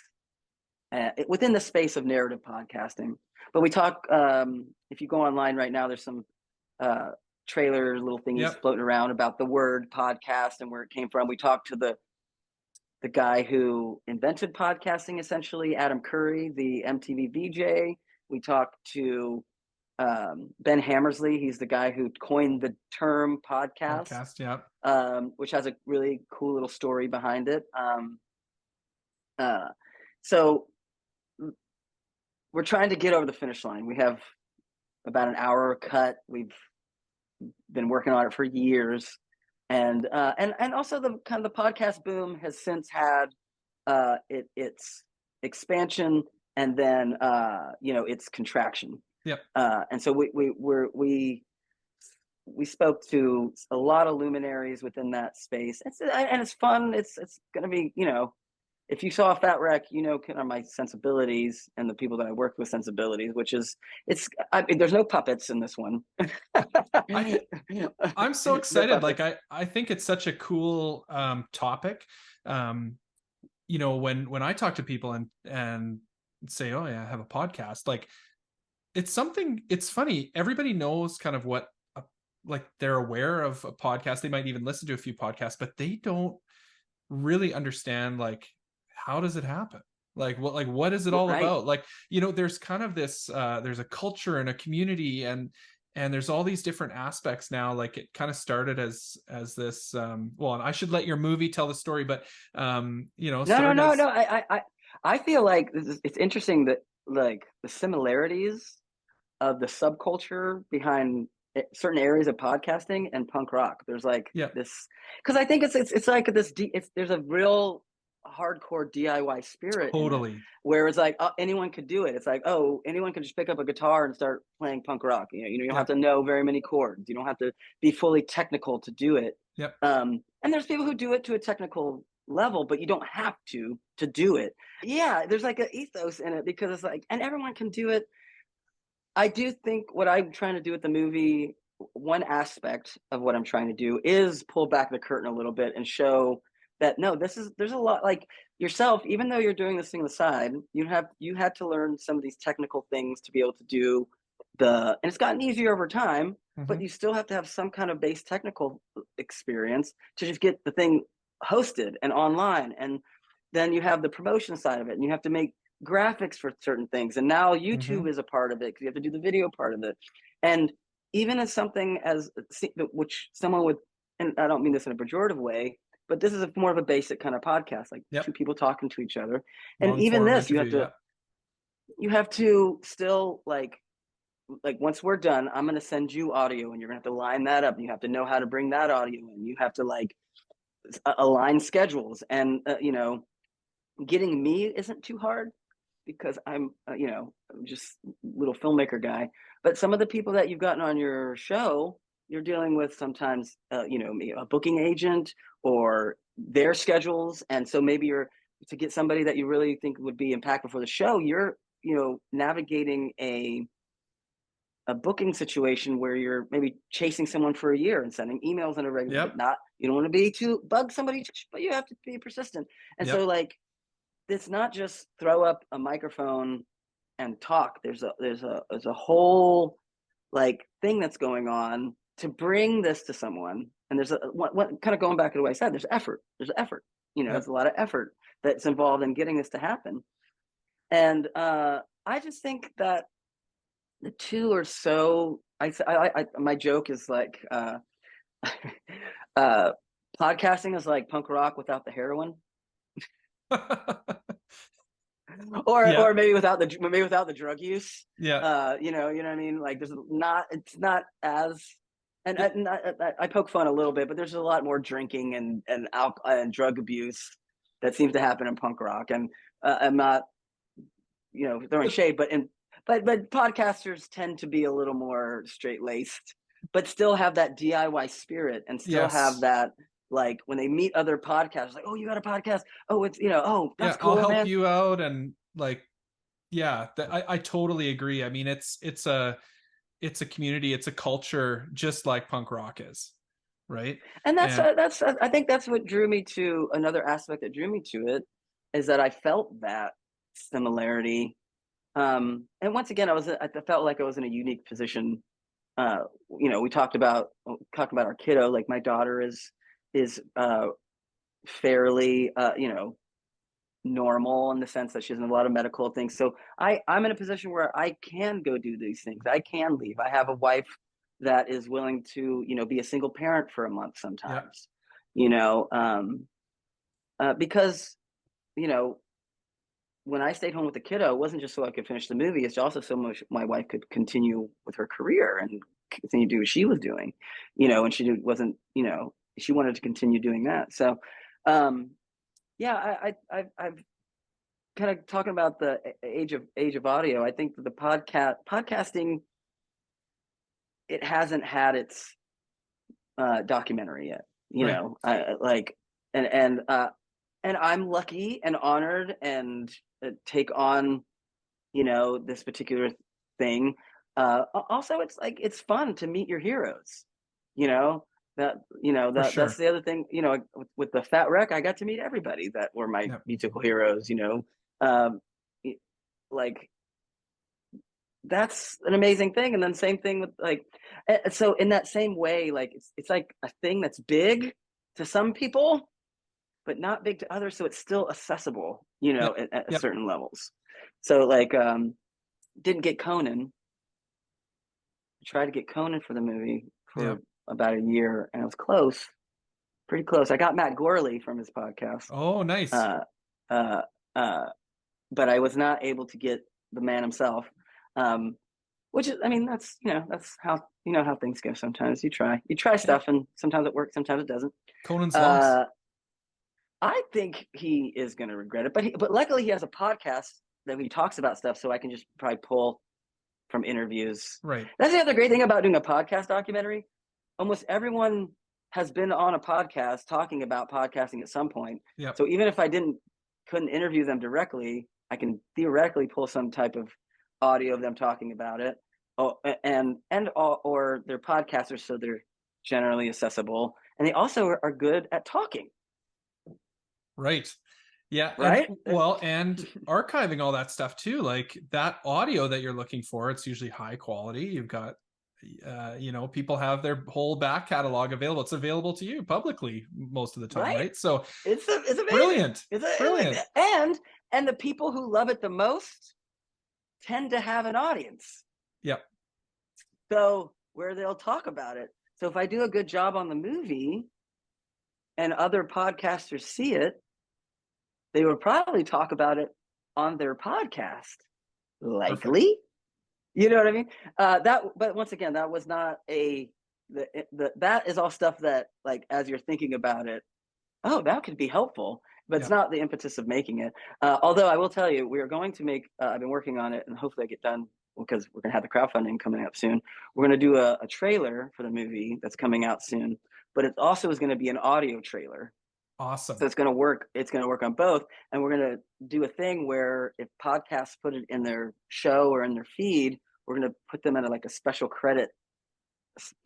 within the space of narrative podcasting. But we talk, if you go online right now, there's some trailer little thingies floating around about the word podcast and where it came from. We talked to the guy who invented podcasting, essentially, Adam Curry, the MTV VJ. We talked to Ben Hammersley. He's the guy who coined the term podcast, which has a really cool little story behind it. So we're trying to get over the finish line. We have about an hour cut. We've been working on it for years. And also the kind of the podcast boom has since had its expansion and then its contraction. Yep. And so we spoke to a lot of luminaries within that space. And it's fun. It's going to be, if you saw Fat Wreck, kind of my sensibilities and the people that I work with sensibilities, which is, there's no puppets in this one. I'm so No excited. puppets. Like, I think it's such a cool topic. When I talk to people and say, oh yeah, I have a podcast, like it's funny. Everybody knows kind of what, like they're aware of a podcast. They might even listen to a few podcasts, but they don't really understand, like, how does it happen? Like what is it all Right. about? Like, there's kind of this, there's a culture and a community, and there's all these different aspects now. Like, it kind of started as this, well, and I should let your movie tell the story, but No. I feel like it's interesting that, like, the similarities of the subculture behind certain areas of podcasting and punk rock. There's like this, because I think it's like this. There's a real hardcore DIY spirit totally in it, where it's like, anyone could do it. It's like, oh, anyone could just pick up a guitar and start playing punk rock. You don't have to know very many chords. You don't have to be fully technical to do it. Yep. And there's people who do it to a technical level, but you don't have to do it. Yeah, there's like an ethos in it, because it's like, and everyone can do it. I do think what I'm trying to do with the movie, one aspect of what I'm trying to do, is pull back the curtain a little bit and show that, no, there's a lot, like yourself, even though you're doing this thing on the side, you had to learn some of these technical things to be able to do and it's gotten easier over time, but you still have to have some kind of base technical experience to just get the thing hosted and online. And then you have the promotion side of it, and you have to make graphics for certain things, and now YouTube is a part of it, because you have to do the video part of it. And even as something as, which someone would, and I don't mean this in a pejorative way, but this is more of a basic kind of podcast, like two people talking to each other. And even this, you have to still, like once we're done, I'm going to send you audio, and you're going to have to line that up, and you have to know how to bring that audio in. You have to, like, align schedules, and getting me isn't too hard, because I'm just a little filmmaker guy. But some of the people that you've gotten on your show, you're dealing with sometimes a booking agent or their schedules. And so maybe to get somebody that you really think would be impactful for the show, you're navigating a booking situation where you're maybe chasing someone for a year and sending emails on a regular, but you don't want to be too bug somebody, but you have to be persistent. And so, like, it's not just throw up a microphone and talk. There's a whole, like, thing that's going on to bring this to someone. And there's what kind of going back to what I said, there's effort. There's a lot of effort that's involved in getting this to happen. And I just think that the two are so, my joke is like, podcasting is like punk rock without the heroin. or maybe without the drug use. You know what I mean? Like, it's not as, and I poke fun a little bit, but there's a lot more drinking and alcohol and drug abuse that seems to happen in punk rock. And I'm not throwing shade, but podcasters tend to be a little more straight-laced, but still have that DIY spirit, and still have that, like, when they meet other podcasters, like, oh, you got a podcast? Oh, it's oh, that's cool, I'll help man. you out. And, like, I totally agree. I mean, it's a community, it's a culture, just like punk rock is, right? And that's I think that's what drew me to, another aspect that drew me to it, is that I felt that similarity. And once again, I felt like I was in a unique position. We talked about our kiddo. Like, my daughter is fairly normal, in the sense that she has a lot of medical things. So I'm in a position where I can go do these things. I can leave. I have a wife that is willing to be a single parent for a month sometimes. Because when I stayed home with the kiddo, it wasn't just so I could finish the movie. It's also so much my wife could continue with her career and continue to do what she was doing, and she wasn't, she wanted to continue doing that. So, I've kind of talking about the age of audio, I think that the podcasting, it hasn't had its documentary yet. You Right. know, and I'm lucky and honored and take on, you know, this particular thing. Also, it's like it's fun to meet your heroes. You know For sure. that's the other thing. You know, with the Fat Wreck, I got to meet everybody that were my Yep. musical heroes. You know, um, like that's an amazing thing. And then same thing with like, so in that same way, like it's like a thing that's big to some people, but not big to others. So it's still accessible, you know, Yep. at Yep. certain levels. So like, didn't get Conan. I tried to get Conan for the movie for Yep. about a year, and it was close, pretty close. I got Matt Gorley from his podcast. Oh, nice. Uh, uh, but I was not able to get the man himself. Which is, I mean, that's, you know, that's how, you know, how things go. Sometimes you try stuff, and sometimes it works, sometimes it doesn't. Conan's lost. I think he is going to regret it, but luckily he has a podcast that he talks about stuff, so I can just probably pull from interviews. Right. That's the other great thing about doing a podcast documentary. Almost everyone has been on a podcast talking about podcasting at some point. Yep. So even if I couldn't interview them directly, I can theoretically pull some type of audio of them talking about it. Oh, or they're podcasters, so they're generally accessible, and they also are good at talking. Right. Yeah. Right. And archiving all that stuff too, like that audio that you're looking for, it's usually high quality. You've got, you know, people have their whole back catalog available. It's available to you publicly most of the time, right? So it's amazing. Brilliant. Brilliant. And the people who love it the most tend to have an audience. Yep. So where they'll talk about it. So if I do a good job on the movie and other podcasters see it, they would probably talk about it on their podcast. Likely. Perfect. You know what I mean? But once again, that was not that is all stuff that, like, as you're thinking about it, oh, that could be helpful, but it's not the impetus of making it. Although I will tell you, we are going to make, I've been working on it, and hopefully I get done, because we're going to have the crowdfunding coming up soon. We're going to do a trailer for the movie that's coming out soon, but it also is going to be an audio trailer. Awesome. So it's going to work. It's going to work on both. And we're going to do a thing where if podcasts put it in their show or in their feed, we're going to put them in like a special credit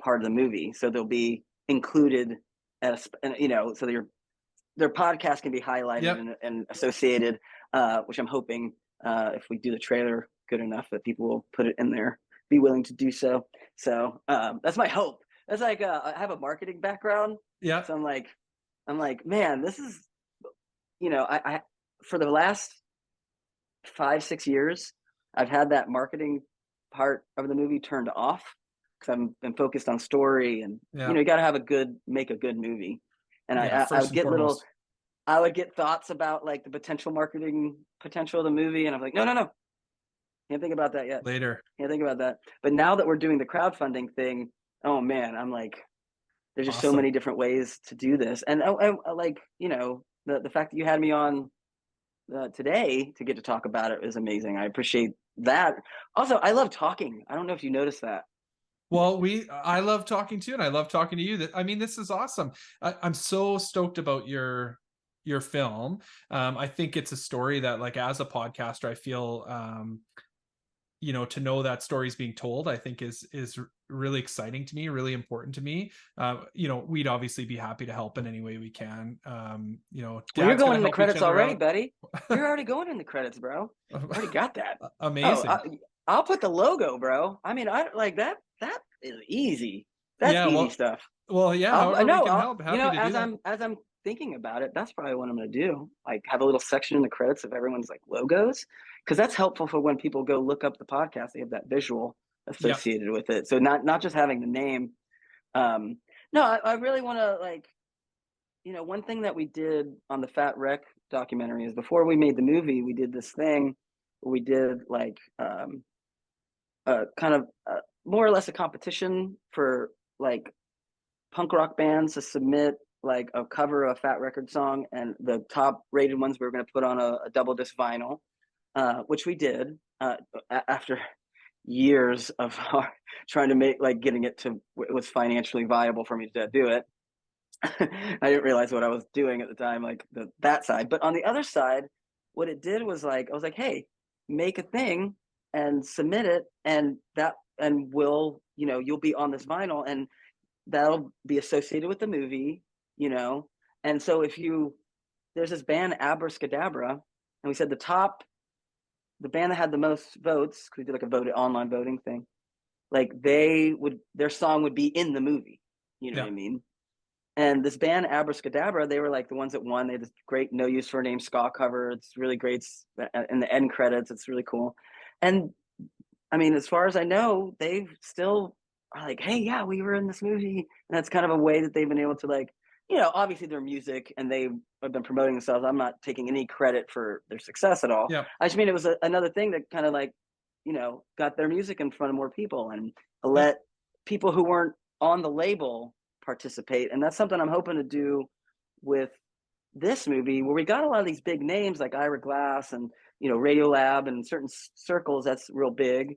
part of the movie. So they'll be included as, you know, so their podcast can be highlighted and associated, which I'm hoping if we do the trailer good enough that people will put it in there, be willing to do so. So that's my hope. That's like, I have a marketing background. Yeah. So I'm like, man, this is, you know, I for the last 5-6 years, I've had that marketing part of the movie turned off because I've been focused on story, and you know, you got to make a good movie. And I would get thoughts about like the potential marketing potential of the movie, and I'm like, no, can't think about that yet. Later. Can't think about that. But now that we're doing the crowdfunding thing, oh man, I'm like, there's just so many different ways to do this. And like, you know, the fact that you had me on today to get to talk about it is amazing. I appreciate that. Also, I love talking. I don't know if you noticed that. Well, I love talking too, and I love talking to you. I mean, this is awesome. I'm so stoked about your film. I think it's a story that, like, as a podcaster, I feel, you know, to know that story is being told, I think is really exciting to me, really important to me. You know, we'd obviously be happy to help in any way we can. You know, well, you're going in the credits already, buddy. You're already going in the credits, bro. I already got that. Amazing. Oh, I'll put the logo, bro. I mean, I like that. That is easy. That's easy stuff. Well, yeah. I know. We can help. Happy you know, to do that. as I'm thinking about it, that's probably what I'm going to do. Like, have a little section in the credits of everyone's like logos, because that's helpful for when people go look up the podcast. They have that visual associated with it. So not just having the name. No, I really want to, like, you know, one thing that we did on the Fat Wreck documentary is before we made the movie, we did this thing where we did like kind of more or less a competition for like punk rock bands to submit like a cover of a Fat Record song, and the top rated ones we were going to put on a double disc vinyl, which we did after years of trying to make, like, getting it to, it was financially viable for me to do it. I didn't realize what I was doing at the time, like that side. But on the other side, what it did was, like, I was like, hey, make a thing and submit it, and we'll, you'll be on this vinyl, and that'll be associated with the movie, And so there's this band Abracadabra, and we said the band that had the most votes, because we did like a online voting thing, like their song would be in the movie, what I mean? And this band Abracadabra, they were like the ones that won. They had this great No Use for a Name ska cover. It's really great. In the end credits, it's really cool. And I mean, as far as I know, they still are like, hey, yeah, we were in this movie. And that's kind of a way that they've been able to, like, obviously their music, and they have been promoting themselves. I'm not taking any credit for their success at all. Yeah. I just mean it was another thing that kind of, like, got their music in front of more people, and let people who weren't on the label participate. And that's something I'm hoping to do with this movie, where we got a lot of these big names like Ira Glass and Radiolab, and certain circles that's real big.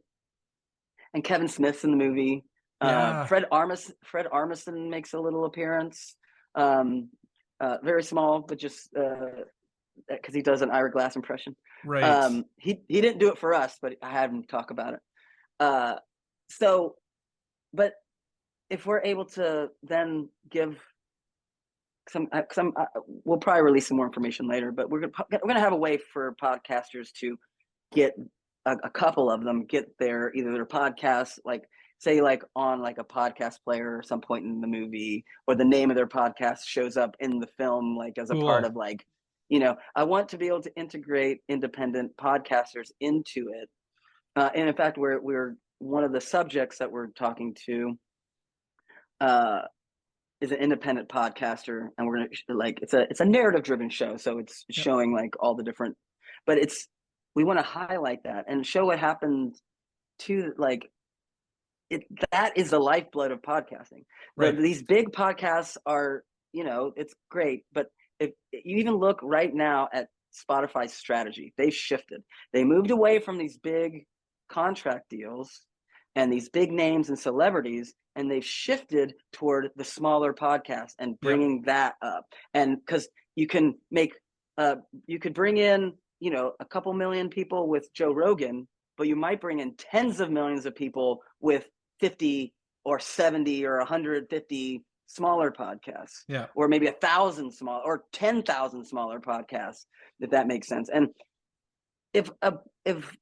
And Kevin Smith's in the movie. Fred Armisen makes a little appearance, very small, but just because he does an Ira Glass impression. Right. He didn't do it for us, but I had him talk about it. But if we're able to then give we'll probably release some more information later, but we're gonna have a way for podcasters to get a couple of them get either their podcasts, like, say, like on like a podcast player or some point in the movie, or the name of their podcast shows up in the film, like as a part of, like, I want to be able to integrate independent podcasters into it. And in fact, we're one of the subjects that we're talking to is an independent podcaster, and we're gonna, like, it's a narrative driven show, so it's showing like all the different, but we want to highlight that and show what happened to, like, that is the lifeblood of podcasting. Right. These big podcasts are, it's great, but if you even look right now at Spotify's strategy, they've shifted. They moved away from these big contract deals and these big names and celebrities, and they've shifted toward the smaller podcasts and bringing that up. And because you can make, you could bring in, a couple million people with Joe Rogan, but you might bring in tens of millions of people with 50 or 70 or 150 smaller podcasts, or maybe 1,000 small or 10,000 smaller podcasts, if that makes sense. And if a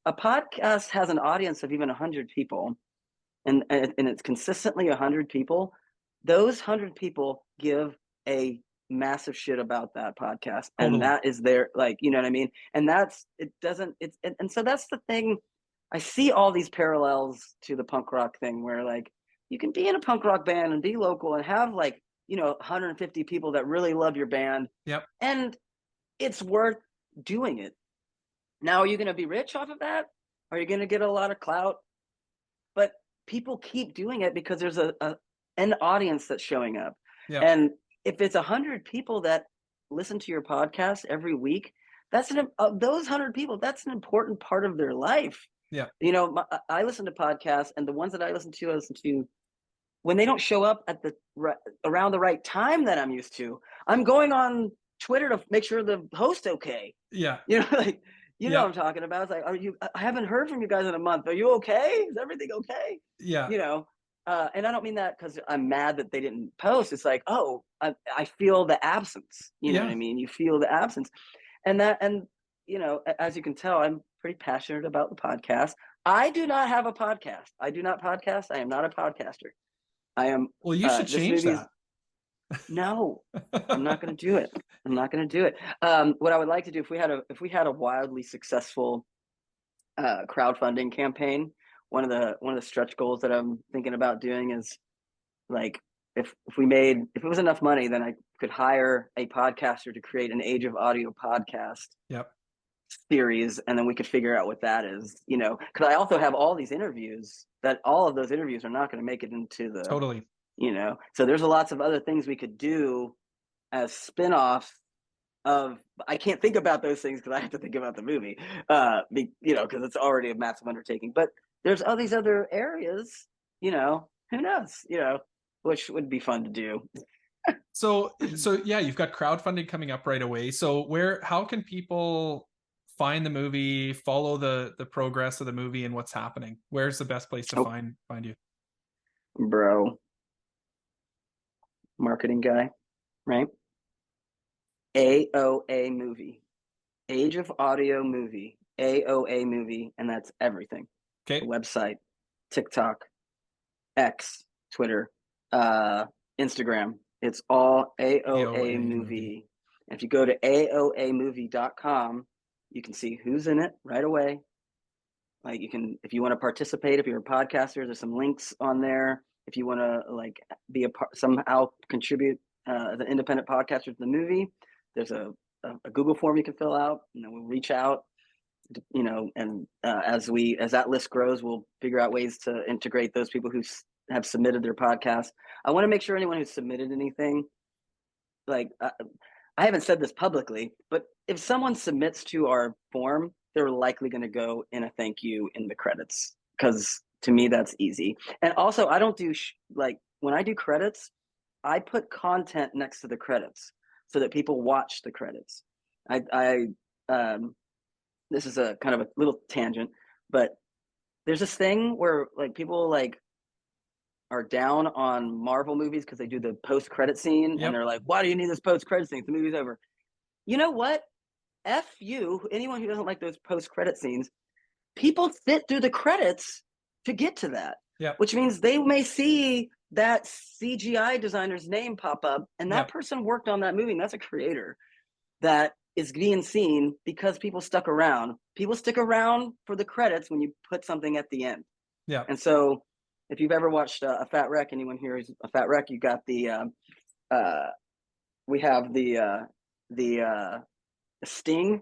podcast has an audience of even 100 people, and it's consistently 100 people, those 100 people give a massive shit about that podcast. Totally. And that is their, like, you know what I mean? And so that's the thing. I see all these parallels to the punk rock thing, where, like, you can be in a punk rock band and be local and have, like, 150 people that really love your band. Yep. And it's worth doing it. Now, are you going to be rich off of that? Are you going to get a lot of clout? But people keep doing it because there's an audience that's showing up. Yep. And if it's 100 people that listen to your podcast every week, those 100 people, that's an important part of their life. Yeah. I listen to podcasts, and the ones that I listen to when they don't show up at around the right time that I'm used to. I'm going on Twitter to make sure the host's okay. Yeah. Like, know what I'm talking about. It's like, I haven't heard from you guys in a month. Are you okay? Is everything okay? Yeah. And I don't mean that because I'm mad that they didn't post. It's like, oh, I feel the absence. You know what I mean? You feel the absence. And as you can tell, I'm pretty passionate about the podcast. I do not have a podcast. I do not podcast. I am not a podcaster. I am. Well, you should change that. No, I'm not going to do it. I'm not going to do it. What I would like to do, if we had a wildly successful crowdfunding campaign, one of the stretch goals that I'm thinking about doing is, like, if it was enough money, then I could hire a podcaster to create an Age of Audio podcast series, and then we could figure out what that is. Because I also have all these interviews that all of those interviews are not going to make it into the totally. So there's lots of other things we could do as spin-offs of, I can't think about those things because I have to think about the movie, because it's already a massive undertaking. But there's all these other areas, who knows, which would be fun to do. So yeah, you've got crowdfunding coming up right away. So how can people find the movie, follow the progress of the movie and what's happening? Where's the best place to find you? Bro, marketing guy, right? AOA movie, Age of Audio movie, AOA movie, and that's everything. Okay. The website, TikTok, X, Twitter, Instagram. It's all AOA movie. And if you go to AOAmovie.com, you can see who's in it right away. Like, you can, if you want to participate, if you're a podcaster, there's some links on there. If you want to be a part, somehow contribute as an independent podcaster to the movie, there's a Google form you can fill out, and then we'll reach out, and as that list grows, we'll figure out ways to integrate those people who have submitted their podcast. I want to make sure anyone who's submitted anything, I haven't said this publicly, but if someone submits to our form, they're likely going to go in a thank you in the credits, because to me that's easy. And also, I don't do when I do credits, I put content next to the credits so that people watch the credits. This is a kind of a little tangent, but there's this thing where people are down on Marvel movies because they do the post-credit scene. Yep. And they're like, why do you need this post-credit scene? The movie's over. You know what? F you, anyone who doesn't like those post-credit scenes. People sit through the credits to get to that. Yeah. Which means they may see that CGI designer's name pop up, and that person worked on that movie, and that's a creator that is being seen because people stuck around. People stick around for the credits when you put something at the end. Yeah. And so if you've ever watched a Fat Wreck, anyone here is a Fat Wreck, you got we have the sting,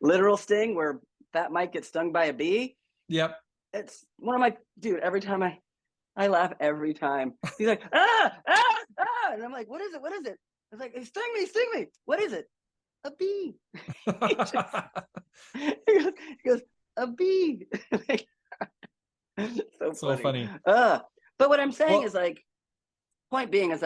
literal sting, where Fat Mike gets stung by a bee. Yep. It's one of my, dude, every time I laugh every time. He's like, ah, and I'm like, what is it? What is it? I was like, sting me. What is it? A bee. he goes, a bee. So funny. But what I'm saying is point being is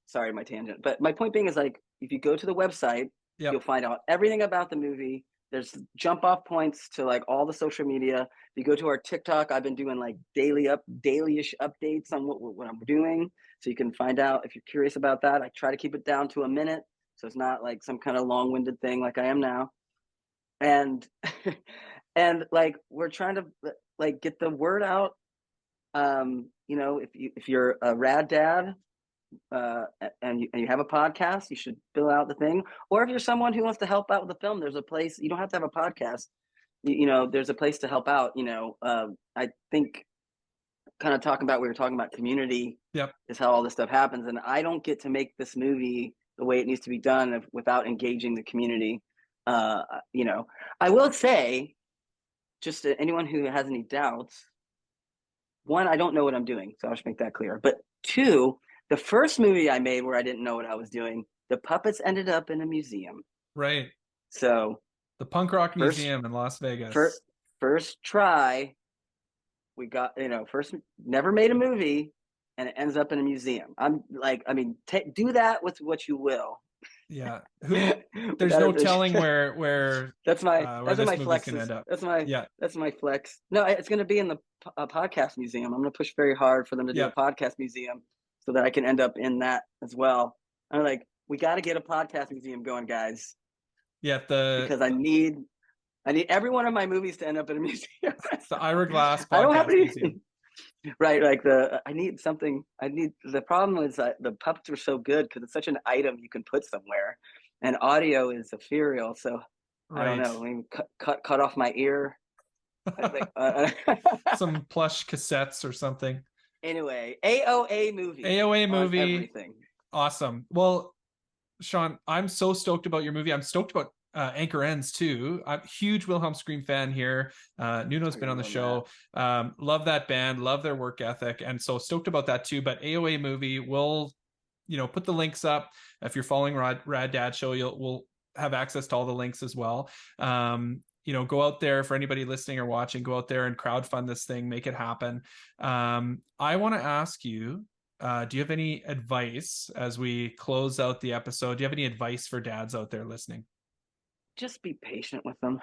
sorry, my tangent, but my point being is if you go to the website, you'll find out everything about the movie. There's jump off points to all the social media. If you go to our TikTok, I've been doing daily-ish updates on what I'm doing. So you can find out if you're curious about that. I try to keep it down to a minute, so it's not some kind of long-winded thing like I am now. And and we're trying to get the word out. If you're a rad dad and you have a podcast, you should fill out the thing. Or if you're someone who wants to help out with the film, there's a place. You don't have to have a podcast. There's a place to help out. I think kind of we were talking about community. Yep. Is how all this stuff happens, and I don't get to make this movie the way it needs to be done without engaging the community. I will say, just to anyone who has any doubts, one, I don't know what I'm doing, so I should make that clear. But two, the first movie I made where I didn't know what I was doing, the puppets ended up in a museum. Right. So the Punk Rock Museum in Las Vegas. First try, we got, first never made a movie, and it ends up in a museum. Do that with what you will. Yeah. There's no telling where that's my flex can end up. That's my flex. No, it's going to be in the podcast museum. I'm going to push very hard for them to do a podcast museum so that I can end up in that as well. I'm we got to get a podcast museum going, guys. Yeah, because I need every one of my movies to end up in a museum. The Ira Glass podcast museum. Right, the problem is that the puppets were so good because it's such an item you can put somewhere, and audio is ethereal. So right. I don't know. Maybe cut off my ear. Some plush cassettes or something. Anyway, AOA movie. Everything. Awesome. Well, Shaun, I'm so stoked about your movie. I'm stoked about Anchor Ends too. I'm a huge Wilhelm Scream fan here. Nuno's been on the show. Love that band, love their work ethic, and so stoked about that too. But AOA movie, we'll put the links up. If you're following Rad Dad Show, we'll have access to all the links as well. Go out there, for anybody listening or watching, go out there and crowdfund this thing, make it happen. I want to ask you, do you have any advice as we close out the episode? Do you have any advice for dads out there listening? Just be patient with them.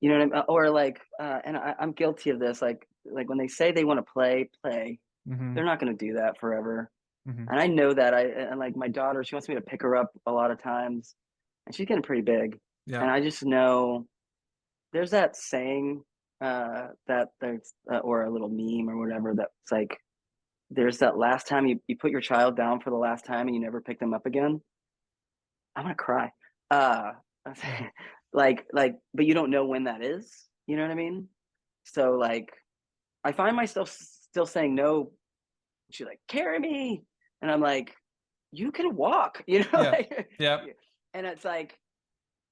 You know what I mean? Or like, and I'm guilty of this. Like when they say they want to play, Mm-hmm. they're not going to do that forever. Mm-hmm. And I know that. And like my daughter, she wants me to pick her up a lot of times, and she's getting pretty big. Yeah. And I just know there's that saying that there's or a little meme or whatever that's like, there's that last time you put your child down for the last time and you never pick them up again. I'm gonna cry. Like, but you don't know when that is. You know what I mean? So like, I find myself still saying no. She's like, carry me, and I'm like, you can walk. You know? Yeah. Like, Yeah. And it's like,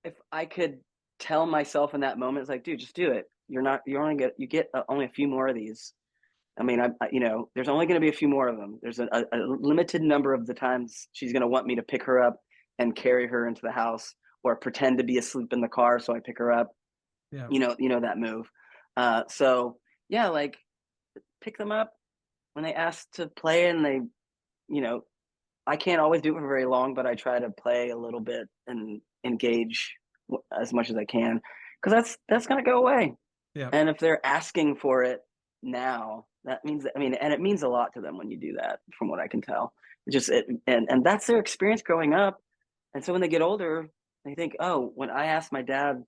if I could tell myself in that moment, it's like, dude, just do it. You get only a few more of these. I mean, there's only going to be a few more of them. There's a limited number of the times she's going to want me to pick her up and carry her into the house, or pretend to be asleep in the car so I pick her up. Yeah. You know that move. So yeah, like, pick them up when they ask to play, and they, I can't always do it for very long, but I try to play a little bit and engage as much as I can, because that's going to go away. Yeah. And if they're asking for it now, that means, and it means a lot to them when you do that, from what I can tell. And that's their experience growing up. And so when they get older, they think, oh, when I asked my dad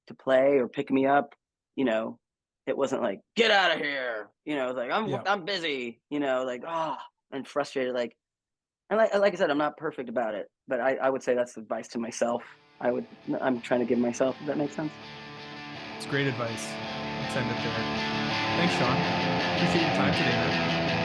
to play or pick me up, it wasn't like, get out of here. It was like, I'm busy, like, and frustrated. Like, and like I said, I'm not perfect about it, but I would say that's advice to myself. I'm trying to give myself, if that makes sense. It's great advice. Let's end it there. Thanks, Shaun. Appreciate your time today, man.